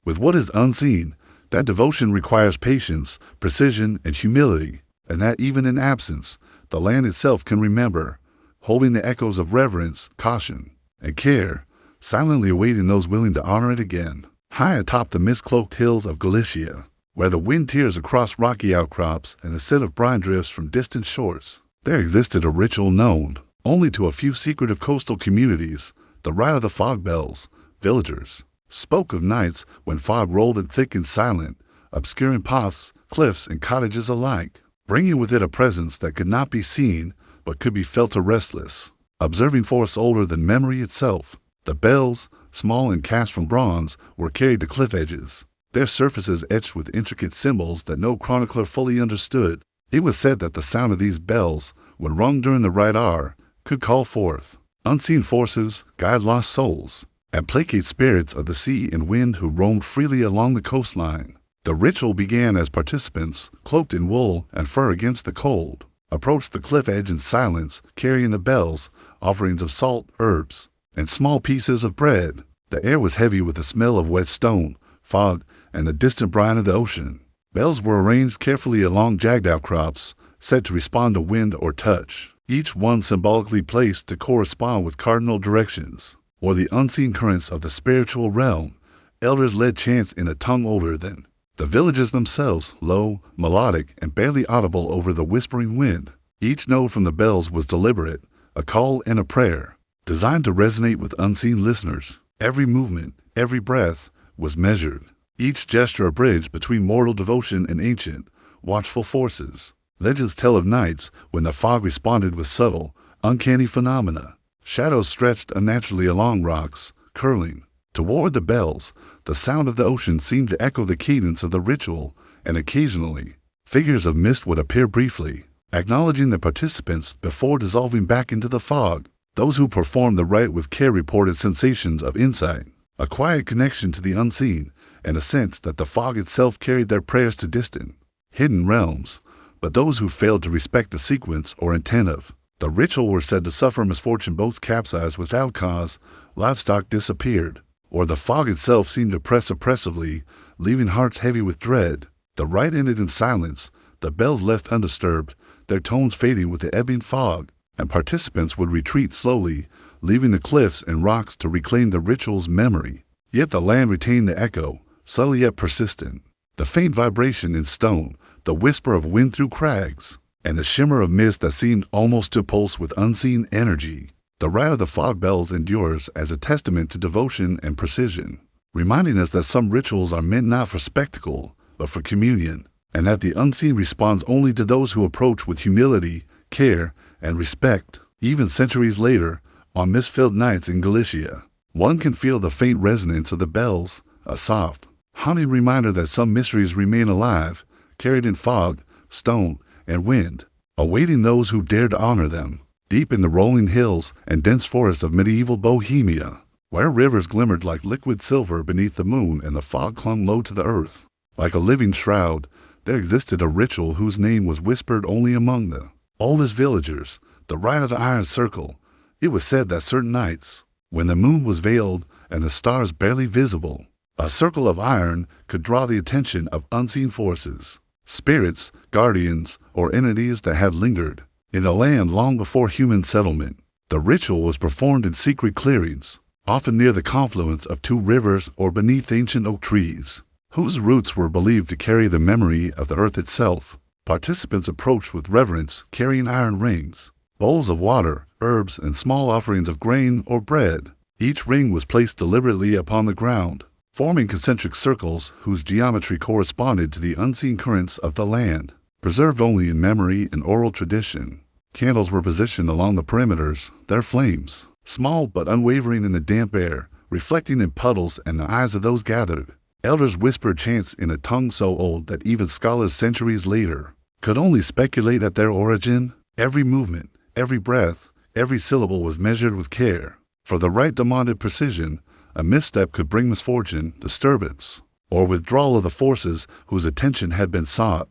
With what is unseen, that devotion requires patience, precision, and humility, and that even in absence, the land itself can remember, holding the echoes of reverence, caution, and care, silently awaiting those willing to honor it again. High atop the mist-cloaked hills of Galicia, where the wind tears across rocky outcrops and the scent of brine drifts from distant shores, there existed a ritual known only to a few secretive coastal communities, the rite of the fog bells. Villagers spoke of nights when fog rolled in thick and silent, obscuring paths, cliffs, and cottages alike, bringing with it a presence that could not be seen but could be felt to restless, observing force older than memory itself. The bells, small and cast from bronze, were carried to cliff edges, their surfaces etched with intricate symbols that no chronicler fully understood. It was said that the sound of these bells, when rung during the right hour, could call forth unseen forces guide lost souls, and placate spirits of the sea and wind who roamed freely along the coastline. The ritual began as participants, cloaked in wool and fur against the cold, approached the cliff edge in silence, carrying the bells, offerings of salt, herbs, and small pieces of bread. The air was heavy with the smell of wet stone, fog, and the distant brine of the ocean. Bells were arranged carefully along jagged outcrops, set to respond to wind or touch, each one symbolically placed to correspond with cardinal directions, or the unseen currents of the spiritual realm. Elders led chants in a tongue older than the villages themselves, low, melodic, and barely audible over the whispering wind. Each note from the bells was deliberate, a call and a prayer, designed to resonate with unseen listeners. Every movement, every breath, was measured, each gesture a bridge between mortal devotion and ancient, watchful forces. Legends tell of nights when the fog responded with subtle, uncanny phenomena. Shadows stretched unnaturally along rocks, curling. Toward the bells, the sound of the ocean seemed to echo the cadence of the ritual, and occasionally, figures of mist would appear briefly, acknowledging the participants before dissolving back into the fog. Those who performed the rite with care reported sensations of insight, a quiet connection to the unseen, and a sense that the fog itself carried their prayers to distant, hidden realms. But those who failed to respect the sequence or intent of the ritual were said to suffer misfortune. Boats capsized without cause, livestock disappeared, or the fog itself seemed to press oppressively, leaving hearts heavy with dread. The rite ended in silence, the bells left undisturbed, their tones fading with the ebbing fog, and participants would retreat slowly, leaving the cliffs and rocks to reclaim the ritual's memory. Yet the land retained the echo, subtle yet persistent, the faint vibration in stone, the whisper of wind through crags, and the shimmer of mist that seemed almost to pulse with unseen energy. The rite of the fog bells endures as a testament to devotion and precision, reminding us that some rituals are meant not for spectacle, but for communion, and that the unseen responds only to those who approach with humility, care, and respect. Even centuries later, on mist-filled nights in Galicia, one can feel the faint resonance of the bells, a soft, haunting reminder that some mysteries remain alive, carried in fog, stone, and wind, awaiting those who dare to honor them. Deep in the rolling hills and dense forests of medieval Bohemia, where rivers glimmered like liquid silver beneath the moon and the fog clung low to the earth, like a living shroud, there existed a ritual whose name was whispered only among the oldest villagers, the rite of the Iron Circle. It was said that certain nights, when the moon was veiled and the stars barely visible, a circle of iron could draw the attention of unseen forces, spirits, guardians, or entities that had lingered in the land long before human settlement. The ritual was performed in secret clearings, often near the confluence of two rivers or beneath ancient oak trees, whose roots were believed to carry the memory of the earth itself. Participants approached with reverence, carrying iron rings, bowls of water, herbs, and small offerings of grain or bread. Each ring was placed deliberately upon the ground, forming concentric circles whose geometry corresponded to the unseen currents of the land, preserved only in memory and oral tradition. Candles were positioned along the perimeters, their flames, small but unwavering in the damp air, reflecting in puddles and the eyes of those gathered. Elders whispered chants in a tongue so old that even scholars centuries later could only speculate at their origin. Every movement, every breath, every syllable was measured with care, for the rite demanded precision. A misstep could bring misfortune, disturbance, or withdrawal of the forces whose attention had been sought.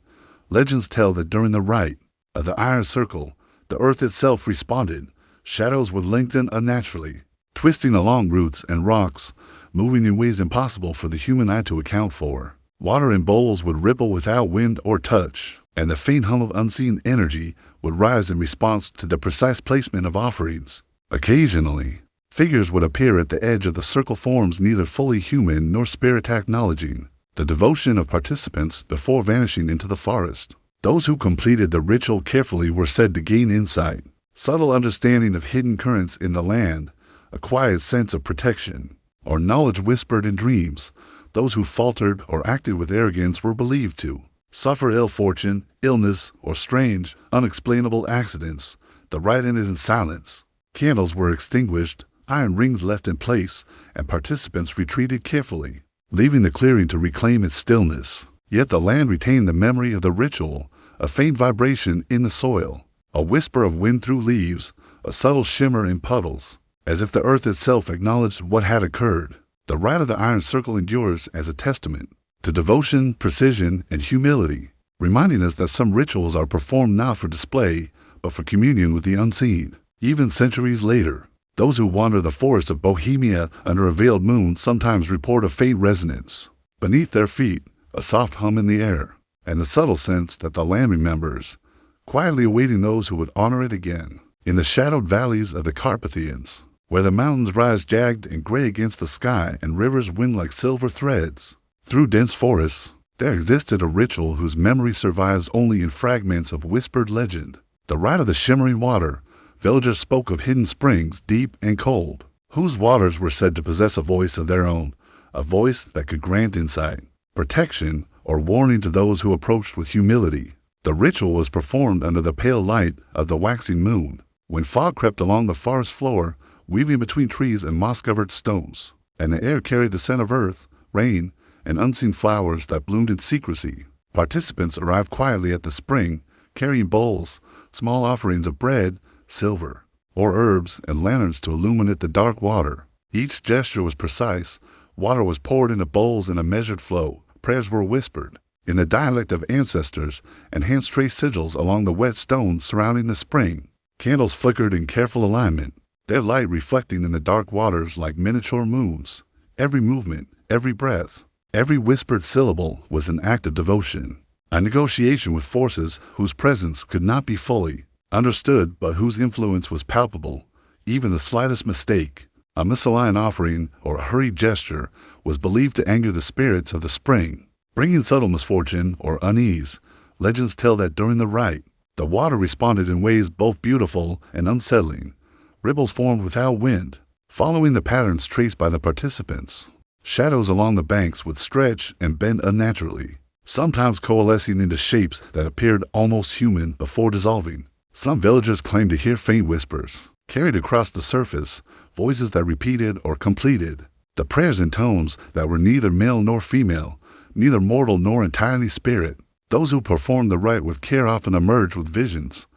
Legends tell that during the rite of the Iron Circle, the earth itself responded. Shadows would lengthen unnaturally, twisting along roots and rocks, moving in ways impossible for the human eye to account for. Water in bowls would ripple without wind or touch, and the faint hum of unseen energy would rise in response to the precise placement of offerings. Occasionally, figures would appear at the edge of the circle, forms neither fully human nor spirit, acknowledging the devotion of participants before vanishing into the forest. Those who completed the ritual carefully were said to gain insight, subtle understanding of hidden currents in the land, a quiet sense of protection, or knowledge whispered in dreams. Those who faltered or acted with arrogance were believed to suffer ill fortune, illness, or strange, unexplainable accidents. The rite ended in silence. Candles were extinguished, iron rings left in place, and participants retreated carefully, leaving the clearing to reclaim its stillness. Yet the land retained the memory of the ritual, a faint vibration in the soil, a whisper of wind through leaves, a subtle shimmer in puddles, as if the earth itself acknowledged what had occurred. The rite of the iron circle endures as a testament to devotion, precision, and humility, reminding us that some rituals are performed not for display, but for communion with the unseen. Even centuries later, those who wander the forests of Bohemia under a veiled moon sometimes report a faint resonance beneath their feet, a soft hum in the air, and the subtle sense that the land remembers, quietly awaiting those who would honor it again. In the shadowed valleys of the Carpathians, where the mountains rise jagged and gray against the sky and rivers wind like silver threads through dense forests, there existed a ritual whose memory survives only in fragments of whispered legend. The rite of the shimmering water. Villagers spoke of hidden springs, deep and cold, whose waters were said to possess a voice of their own, a voice that could grant insight, protection, or warning to those who approached with humility. The ritual was performed under the pale light of the waxing moon, when fog crept along the forest floor, weaving between trees and moss-covered stones, and the air carried the scent of earth, rain, and unseen flowers that bloomed in secrecy. Participants arrived quietly at the spring, carrying bowls, small offerings of bread, silver, or herbs, and lanterns to illuminate the dark water. Each gesture was precise. Water was poured into bowls in a measured flow. Prayers were whispered in the dialect of ancestors, and hands traced sigils along the wet stones surrounding the spring. Candles flickered in careful alignment, their light reflecting in the dark waters like miniature moons. Every movement, every breath, every whispered syllable was an act of devotion, a negotiation with forces whose presence could not be fully understood but whose influence was palpable. Even the slightest mistake, a misaligned offering or a hurried gesture, was believed to anger the spirits of the spring, bringing subtle misfortune or unease. Legends tell that during the rite, the water responded in ways both beautiful and unsettling. Ripples formed without wind, following the patterns traced by the participants. Shadows along the banks would stretch and bend unnaturally, sometimes coalescing into shapes that appeared almost human before dissolving. Some villagers claimed to hear faint whispers, carried across the surface, voices that repeated or completed the prayers in tones that were neither male nor female, neither mortal nor entirely spirit. Those who performed the rite with care often emerged with visions,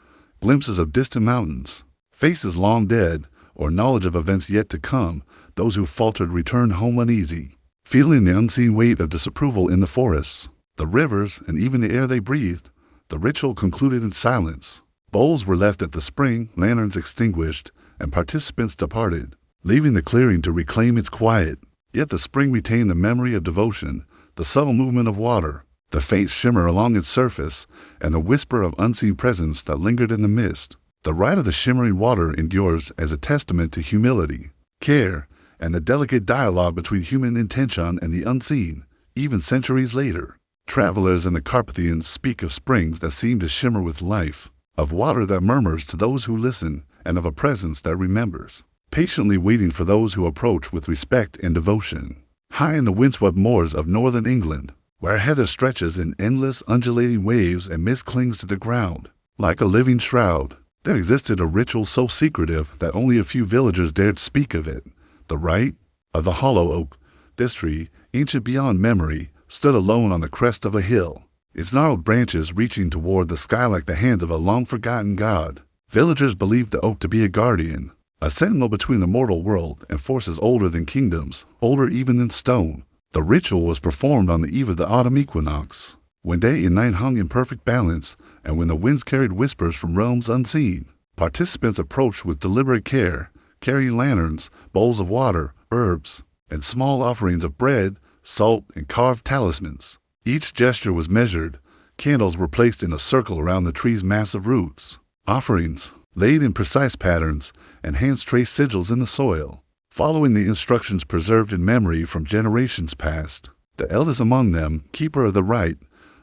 glimpses of distant mountains, faces long dead, or knowledge of events yet to come. Those who faltered returned home uneasy, feeling the unseen weight of disapproval in the forests, the rivers, and even the air they breathed. The ritual concluded in silence. Bowls were left at the spring, lanterns extinguished, and participants departed, leaving the clearing to reclaim its quiet. Yet the spring retained the memory of devotion, the subtle movement of water, the faint shimmer along its surface, and the whisper of unseen presence that lingered in the mist. The rite of the shimmering water endures as a testament to humility, care, and the delicate dialogue between human intention and the unseen. Even centuries later, travelers in the Carpathians speak of springs that seem to shimmer with life, of water that murmurs to those who listen, and of a presence that remembers, patiently waiting for those who approach with respect and devotion. High in the windswept moors of northern England, where heather stretches in endless undulating waves and mist clings to the ground, like a living shroud, there existed a ritual so secretive that only a few villagers dared speak of it. The rite of the hollow oak. This tree, ancient beyond memory, stood alone on the crest of a hill, its gnarled branches reaching toward the sky like the hands of a long-forgotten god. Villagers believed the oak to be a guardian, a sentinel between the mortal world and forces older than kingdoms, older even than stone. The ritual was performed on the eve of the autumn equinox, when day and night hung in perfect balance, and when the winds carried whispers from realms unseen. Participants approached with deliberate care, carrying lanterns, bowls of water, herbs, and small offerings of bread, salt, and carved talismans. Each gesture was measured. Candles were placed in a circle around the tree's massive roots. Offerings, laid in precise patterns, and hands traced sigils in the soil, following the instructions preserved in memory from generations past. The eldest among them, keeper of the rite,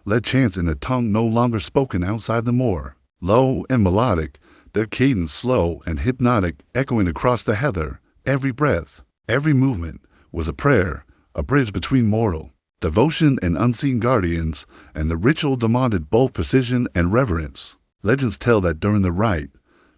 led chants in a tongue no longer spoken outside the moor. Low and melodic, their cadence slow and hypnotic, echoing across the heather. Every breath, every movement, was a prayer, a bridge between mortal, devotion, and unseen guardians, and the ritual demanded both precision and reverence. Legends tell that during the rite,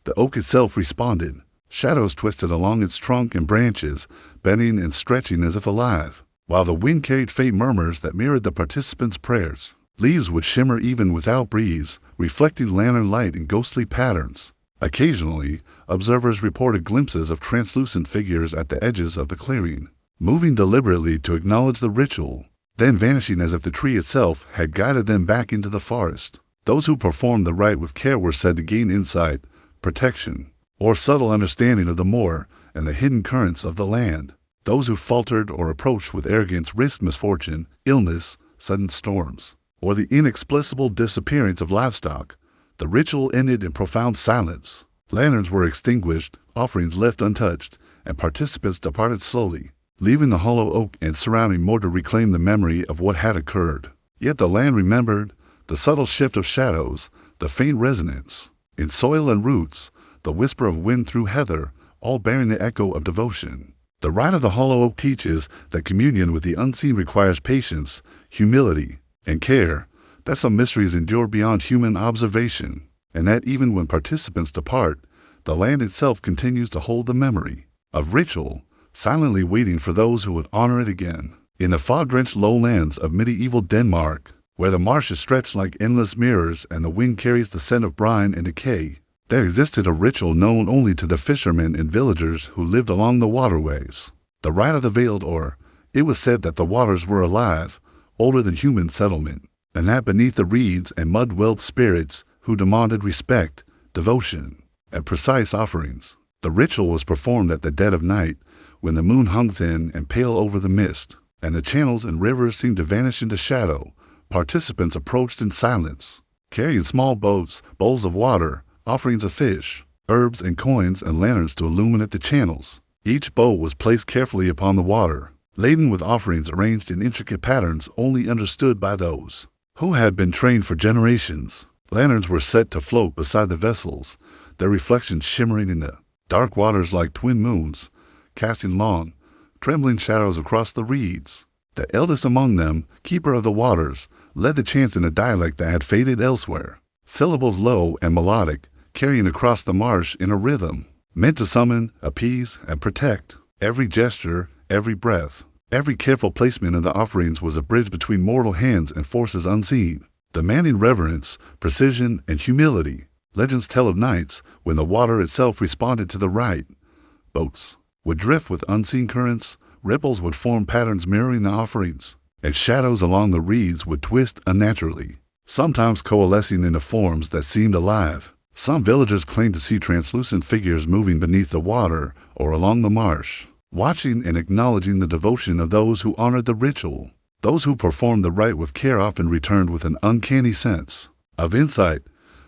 the oak itself responded. Shadows twisted along its trunk and branches, bending and stretching as if alive, while the wind carried faint murmurs that mirrored the participants' prayers. Leaves would shimmer even without breeze, reflecting lantern light in ghostly patterns. Occasionally, observers reported glimpses of translucent figures at the edges of the clearing, moving deliberately to acknowledge the ritual, then vanishing as if the tree itself had guided them back into the forest. Those who performed the rite with care were said to gain insight, protection, or subtle understanding of the moor and the hidden currents of the land. Those who faltered or approached with arrogance risked misfortune, illness, sudden storms, or the inexplicable disappearance of livestock. The ritual ended in profound silence. Lanterns were extinguished, offerings left untouched, and participants departed slowly, leaving the hollow oak and surrounding moor to reclaim the memory of what had occurred. Yet the land remembered the subtle shift of shadows, the faint resonance in soil and roots, the whisper of wind through heather, all bearing the echo of devotion. The rite of the hollow oak teaches that communion with the unseen requires patience, humility, and care, that some mysteries endure beyond human observation, and that even when participants depart, the land itself continues to hold the memory of ritual, silently waiting for those who would honor it again. In the fog-drenched lowlands of medieval Denmark, where the marshes stretch like endless mirrors and the wind carries the scent of brine and decay, there existed a ritual known only to the fishermen and villagers who lived along the waterways. The rite of the veiled, or it was said that the waters were alive, older than human settlement, and that beneath the reeds and mud dwelt spirits who demanded respect, devotion, and precise offerings. The ritual was performed at the dead of night, when the moon hung thin and pale over the mist, and the channels and rivers seemed to vanish into shadow. Participants approached in silence, carrying small boats, bowls of water, offerings of fish, herbs and coins, and lanterns to illuminate the channels. Each boat was placed carefully upon the water, laden with offerings arranged in intricate patterns only understood by those who had been trained for generations. Lanterns were set to float beside the vessels, their reflections shimmering in the dark waters like twin moons, casting long, trembling shadows across the reeds. The eldest among them, keeper of the waters, led the chants in a dialect that had faded elsewhere, syllables low and melodic, carrying across the marsh in a rhythm, meant to summon, appease, and protect. Every gesture, every breath, every careful placement of the offerings was a bridge between mortal hands and forces unseen, demanding reverence, precision, and humility. Legends tell of nights when the water itself responded to the rite. Boats would drift with unseen currents, ripples would form patterns mirroring the offerings, and shadows along the reeds would twist unnaturally, sometimes coalescing into forms that seemed alive. Some villagers claimed to see translucent figures moving beneath the water or along the marsh, watching and acknowledging the devotion of those who honored the ritual. Those who performed the rite with care often returned with an uncanny sense of insight,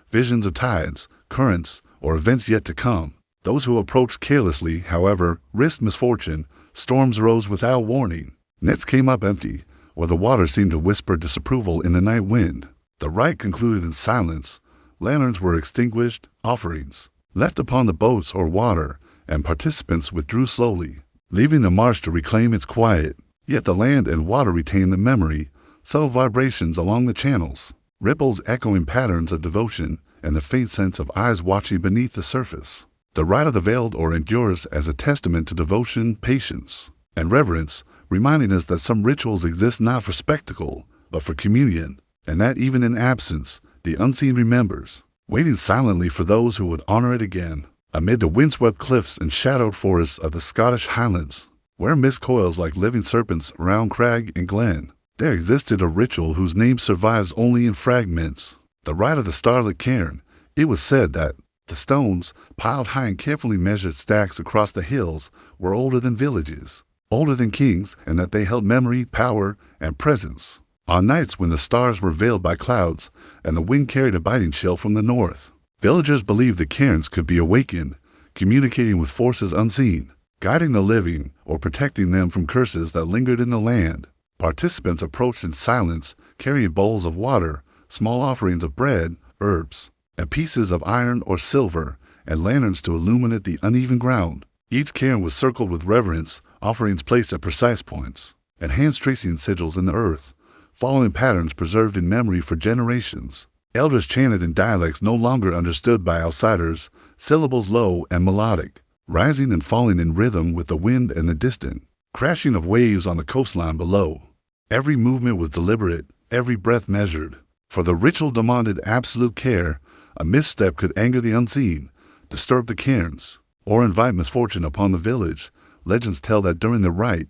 visions of tides, currents, or events yet to come. Those who approached carelessly, however, risked misfortune. Storms rose without warning. Nets came up empty, or the water seemed to whisper disapproval in the night wind. The rite concluded in silence. Lanterns were extinguished, offerings left upon the boats or water, and participants withdrew slowly, leaving the marsh to reclaim its quiet. Yet the land and water retained the memory, subtle vibrations along the channels, ripples echoing patterns of devotion, and the faint sense of eyes watching beneath the surface. The rite of the veiled or endures as a testament to devotion, patience, and reverence, reminding us that some rituals exist not for spectacle, but for communion, and that even in absence, the unseen remembers, waiting silently for those who would honor it again. Amid the windswept cliffs and shadowed forests of the Scottish Highlands, where mist coils like living serpents around crag and glen, there existed a ritual whose name survives only in fragments. The rite of the starlit cairn. It was said that the stones, piled high in carefully measured stacks across the hills, were older than villages, older than kings, and that they held memory, power, and presence. On nights when the stars were veiled by clouds and the wind carried a biting chill from the north, villagers believed the cairns could be awakened, communicating with forces unseen, guiding the living or protecting them from curses that lingered in the land. Participants approached in silence, carrying bowls of water, small offerings of bread, herbs, and pieces of iron or silver, and lanterns to illuminate the uneven ground. Each cairn was circled with reverence, offerings placed at precise points, and hands tracing sigils in the earth, following patterns preserved in memory for generations. Elders chanted in dialects no longer understood by outsiders, syllables low and melodic, rising and falling in rhythm with the wind and the distant crashing of waves on the coastline below. Every movement was deliberate, every breath measured, for the ritual demanded absolute care. A misstep could anger the unseen, disturb the cairns, or invite misfortune upon the village. Legends tell that during the rite,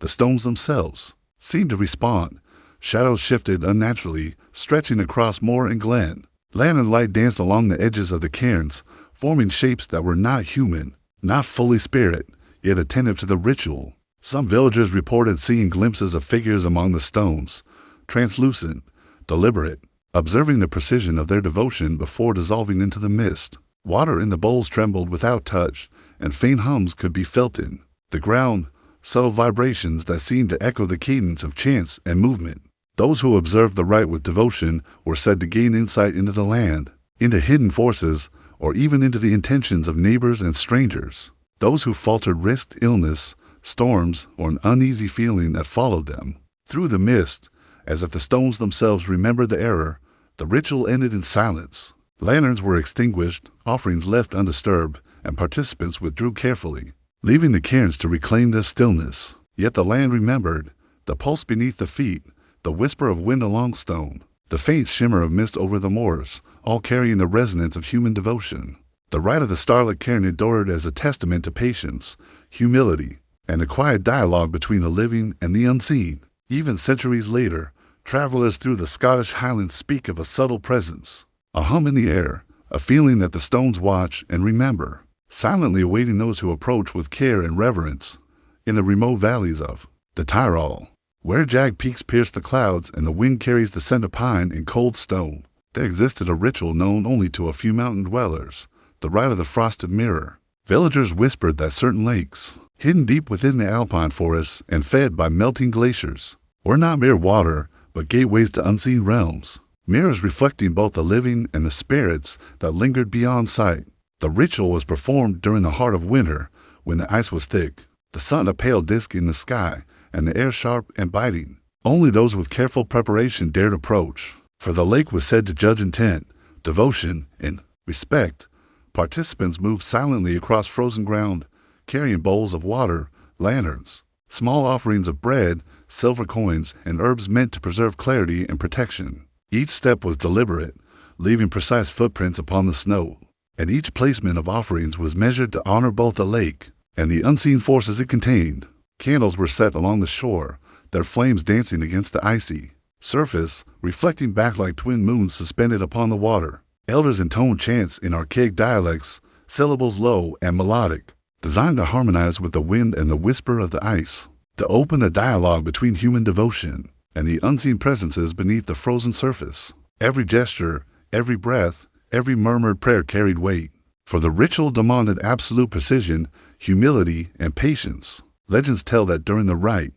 the stones themselves seemed to respond. Shadows shifted unnaturally, stretching across moor and glen. Lantern light danced along the edges of the cairns, forming shapes that were not human, not fully spirit, yet attentive to the ritual. Some villagers reported seeing glimpses of figures among the stones, translucent, deliberate, observing the precision of their devotion before dissolving into the mist. Water in the bowls trembled without touch, and faint hums could be felt in the ground, subtle vibrations that seemed to echo the cadence of chants and movement. Those who observed the rite with devotion were said to gain insight into the land, into hidden forces, or even into the intentions of neighbors and strangers. Those who faltered risked illness, storms, or an uneasy feeling that followed them. Through the mist, as if the stones themselves remembered the error, the ritual ended in silence. Lanterns were extinguished, offerings left undisturbed, and participants withdrew carefully, leaving the cairns to reclaim their stillness. Yet the land remembered, the pulse beneath the feet, the whisper of wind along stone, the faint shimmer of mist over the moors, all carrying the resonance of human devotion. The rite of the starlit cairn endured as a testament to patience, humility, and the quiet dialogue between the living and the unseen. Even centuries later, travelers through the Scottish Highlands speak of a subtle presence, a hum in the air, a feeling that the stones watch and remember, silently awaiting those who approach with care and reverence. In the remote valleys of the Tyrol, where jagged peaks pierce the clouds and the wind carries the scent of pine and cold stone, there existed a ritual known only to a few mountain dwellers, the rite of the frosted mirror. Villagers whispered that certain lakes, hidden deep within the alpine forests and fed by melting glaciers, were not mere water, but gateways to unseen realms, mirrors reflecting both the living and the spirits that lingered beyond sight. The ritual was performed during the heart of winter, when the ice was thick, the sun a pale disk in the sky, and the air sharp and biting. Only those with careful preparation dared approach, for the lake was said to judge intent, devotion, and respect. Participants moved silently across frozen ground, carrying bowls of water, lanterns, small offerings of bread, silver coins, and herbs meant to preserve clarity and protection. Each step was deliberate, leaving precise footprints upon the snow, and each placement of offerings was measured to honor both the lake and the unseen forces it contained. Candles were set along the shore, their flames dancing against the icy surface, reflecting back like twin moons suspended upon the water. Elders intoned chants in archaic dialects, syllables low and melodic, designed to harmonize with the wind and the whisper of the ice, to open a dialogue between human devotion and the unseen presences beneath the frozen surface. Every gesture, every breath, every murmured prayer carried weight, for the ritual demanded absolute precision, humility, and patience. Legends tell that during the rite,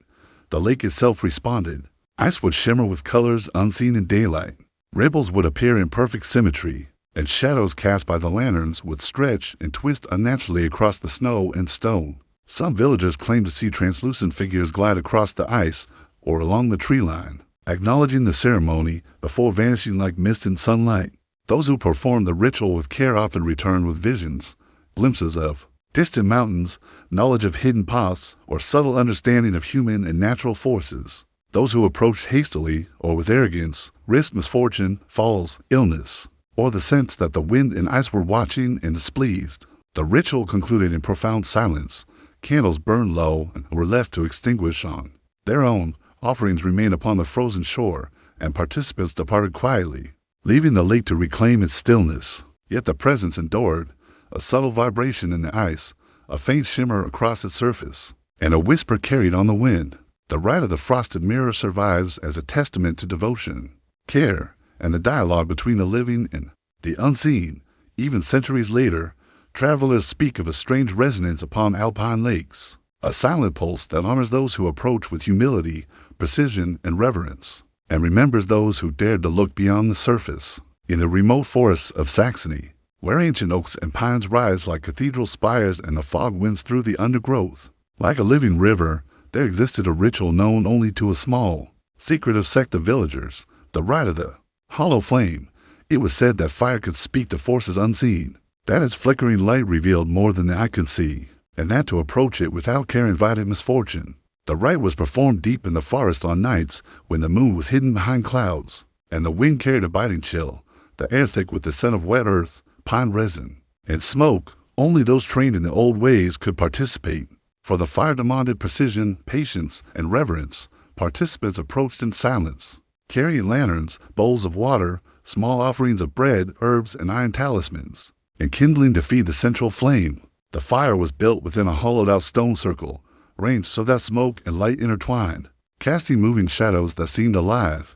the lake itself responded. Ice would shimmer with colors unseen in daylight. Ripples would appear in perfect symmetry, and shadows cast by the lanterns would stretch and twist unnaturally across the snow and stone. Some villagers claimed to see translucent figures glide across the ice or along the tree line, acknowledging the ceremony before vanishing like mist in sunlight. Those who performed the ritual with care often returned with visions, glimpses of distant mountains, knowledge of hidden paths, or subtle understanding of human and natural forces. Those who approached hastily or with arrogance risked misfortune, falls, illness, or the sense that the wind and ice were watching and displeased. The ritual concluded in profound silence. Candles burned low and were left to extinguish on their own. Offerings remained upon the frozen shore, and participants departed quietly, leaving the lake to reclaim its stillness. Yet the presence endured, a subtle vibration in the ice, a faint shimmer across its surface, and a whisper carried on the wind. The rite of the frosted mirror survives as a testament to devotion, care, and the dialogue between the living and the unseen. Even centuries later, travelers speak of a strange resonance upon alpine lakes, a silent pulse that honors those who approach with humility, precision, and reverence, and remembers those who dared to look beyond the surface. In the remote forests of Saxony, where ancient oaks and pines rise like cathedral spires and the fog winds through the undergrowth, like a living river, there existed a ritual known only to a small, secretive sect of villagers, the rite of the hollow flame. It was said that fire could speak to forces unseen, that its flickering light revealed more than the eye could see, and that to approach it without care invited misfortune. The rite was performed deep in the forest on nights when the moon was hidden behind clouds, and the wind carried a biting chill, the air thick with the scent of wet earth, pine resin, In smoke, only those trained in the old ways could participate. For the fire demanded precision, patience, and reverence, participants approached in silence, carrying lanterns, bowls of water, small offerings of bread, herbs, and iron talismans, and kindling to feed the central flame. The fire was built within a hollowed-out stone circle, ranged so that smoke and light intertwined, casting moving shadows that seemed alive.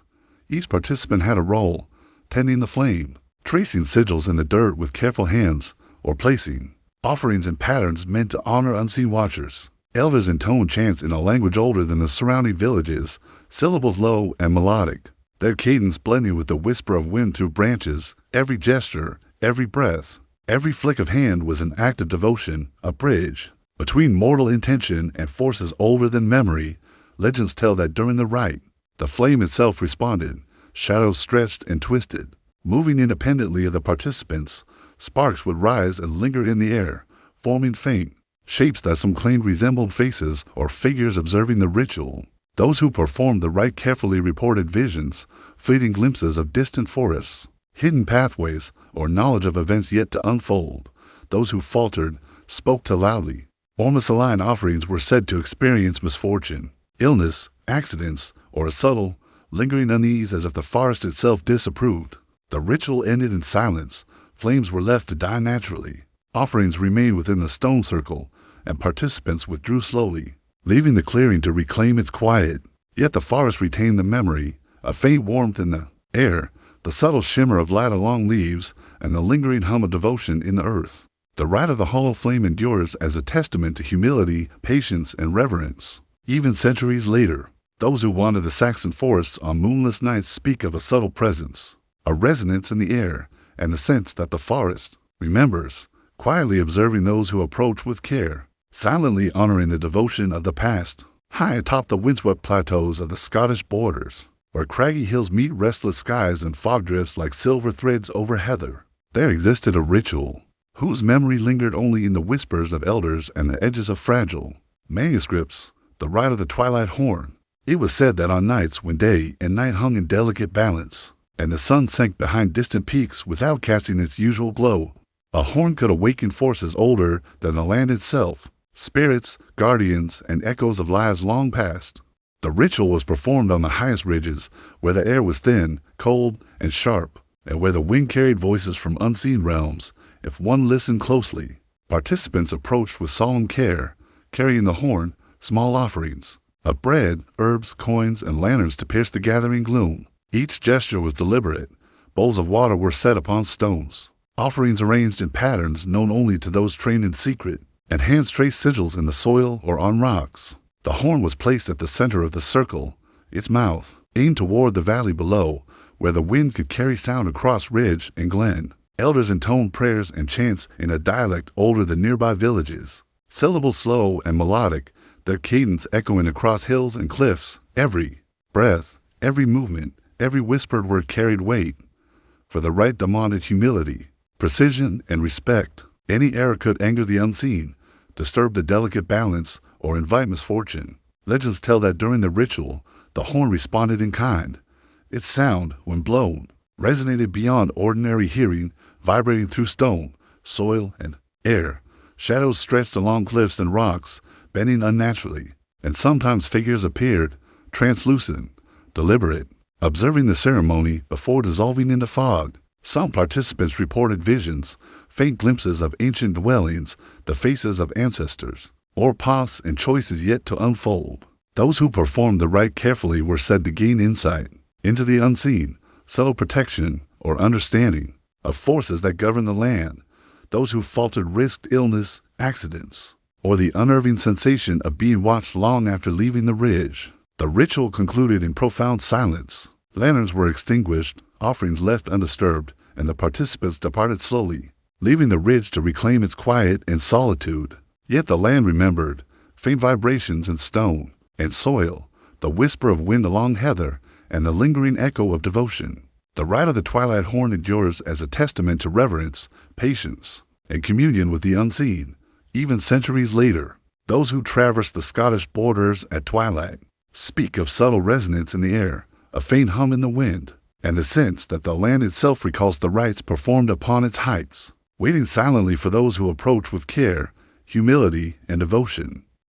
Each participant had a role, tending the flame, tracing sigils in the dirt with careful hands, or placing offerings in patterns meant to honor unseen watchers. Elders intoned chants in a language older than the surrounding villages, syllables low and melodic, their cadence blending with the whisper of wind through branches. Every gesture, every breath, every flick of hand was an act of devotion, a bridge between mortal intention and forces older than memory. Legends tell that during the rite, the flame itself responded, shadows stretched and twisted, moving independently of the participants. Sparks would rise and linger in the air, forming faint shapes that some claimed resembled faces or figures observing the ritual. Those who performed the rite carefully reported visions, fleeting glimpses of distant forests, hidden pathways, or knowledge of events yet to unfold. Those who faltered spoke too loudly, or misaligned offerings were said to experience misfortune, illness, accidents, or a subtle, lingering unease as if the forest itself disapproved. The ritual ended in silence. Flames were left to die naturally. Offerings remained within the stone circle, and participants withdrew slowly, leaving the clearing to reclaim its quiet. Yet the forest retained the memory, a faint warmth in the air, the subtle shimmer of light along leaves, and the lingering hum of devotion in the earth. The rite of the hollow flame endures as a testament to humility, patience, and reverence. Even centuries later, those who wander the Saxon forests on moonless nights speak of a subtle presence, a resonance in the air, and the sense that the forest remembers, quietly observing those who approach with care, silently honoring the devotion of the past. High atop the windswept plateaus of the Scottish borders, where craggy hills meet restless skies and fog drifts like silver threads over heather, there existed a ritual, whose memory lingered only in the whispers of elders and the edges of fragile manuscripts, the rite of the twilight horn. It was said that on nights when day and night hung in delicate balance, and the sun sank behind distant peaks without casting its usual glow, a horn could awaken forces older than the land itself, spirits, guardians, and echoes of lives long past. The ritual was performed on the highest ridges, where the air was thin, cold, and sharp, and where the wind carried voices from unseen realms. If one listened closely, participants approached with solemn care, carrying the horn, small offerings of bread, herbs, coins, and lanterns to pierce the gathering gloom. Each gesture was deliberate. Bowls of water were set upon stones, offerings arranged in patterns known only to those trained in secret, and hands traced sigils in the soil or on rocks. The horn was placed at the center of the circle, its mouth aimed toward the valley below, where the wind could carry sound across ridge and glen. Elders intoned prayers and chants in a dialect older than nearby villages, syllables slow and melodic, their cadence echoing across hills and cliffs. Every breath, every movement, every whispered word carried weight, for the rite demanded humility, precision, and respect. Any error could anger the unseen, disturb the delicate balance, or invite misfortune. Legends tell that during the ritual, the horn responded in kind. Its sound, when blown, resonated beyond ordinary hearing, vibrating through stone, soil, and air. Shadows stretched along cliffs and rocks, bending unnaturally, and sometimes figures appeared, translucent, deliberate, observing the ceremony before dissolving into fog. Some participants reported visions, faint glimpses of ancient dwellings, the faces of ancestors, or paths and choices yet to unfold. Those who performed the rite carefully were said to gain insight into the unseen, subtle protection or understanding of forces that govern the land. Those who faltered risked illness, accidents, or the unnerving sensation of being watched long after leaving the ridge. The ritual concluded in profound silence. Lanterns were extinguished, offerings left undisturbed, and the participants departed slowly, leaving the ridge to reclaim its quiet and solitude. Yet the land remembered, faint vibrations in stone and soil, the whisper of wind along heather, and the lingering echo of devotion. The rite of the twilight horn endures as a testament to reverence, patience, and communion with the unseen. Even centuries later, those who traverse the Scottish borders at twilight speak of subtle resonance in the air, a faint hum in the wind, and the sense that the land itself recalls the rites performed upon its heights. waiting silently for those who approach with care, humility, and devotion.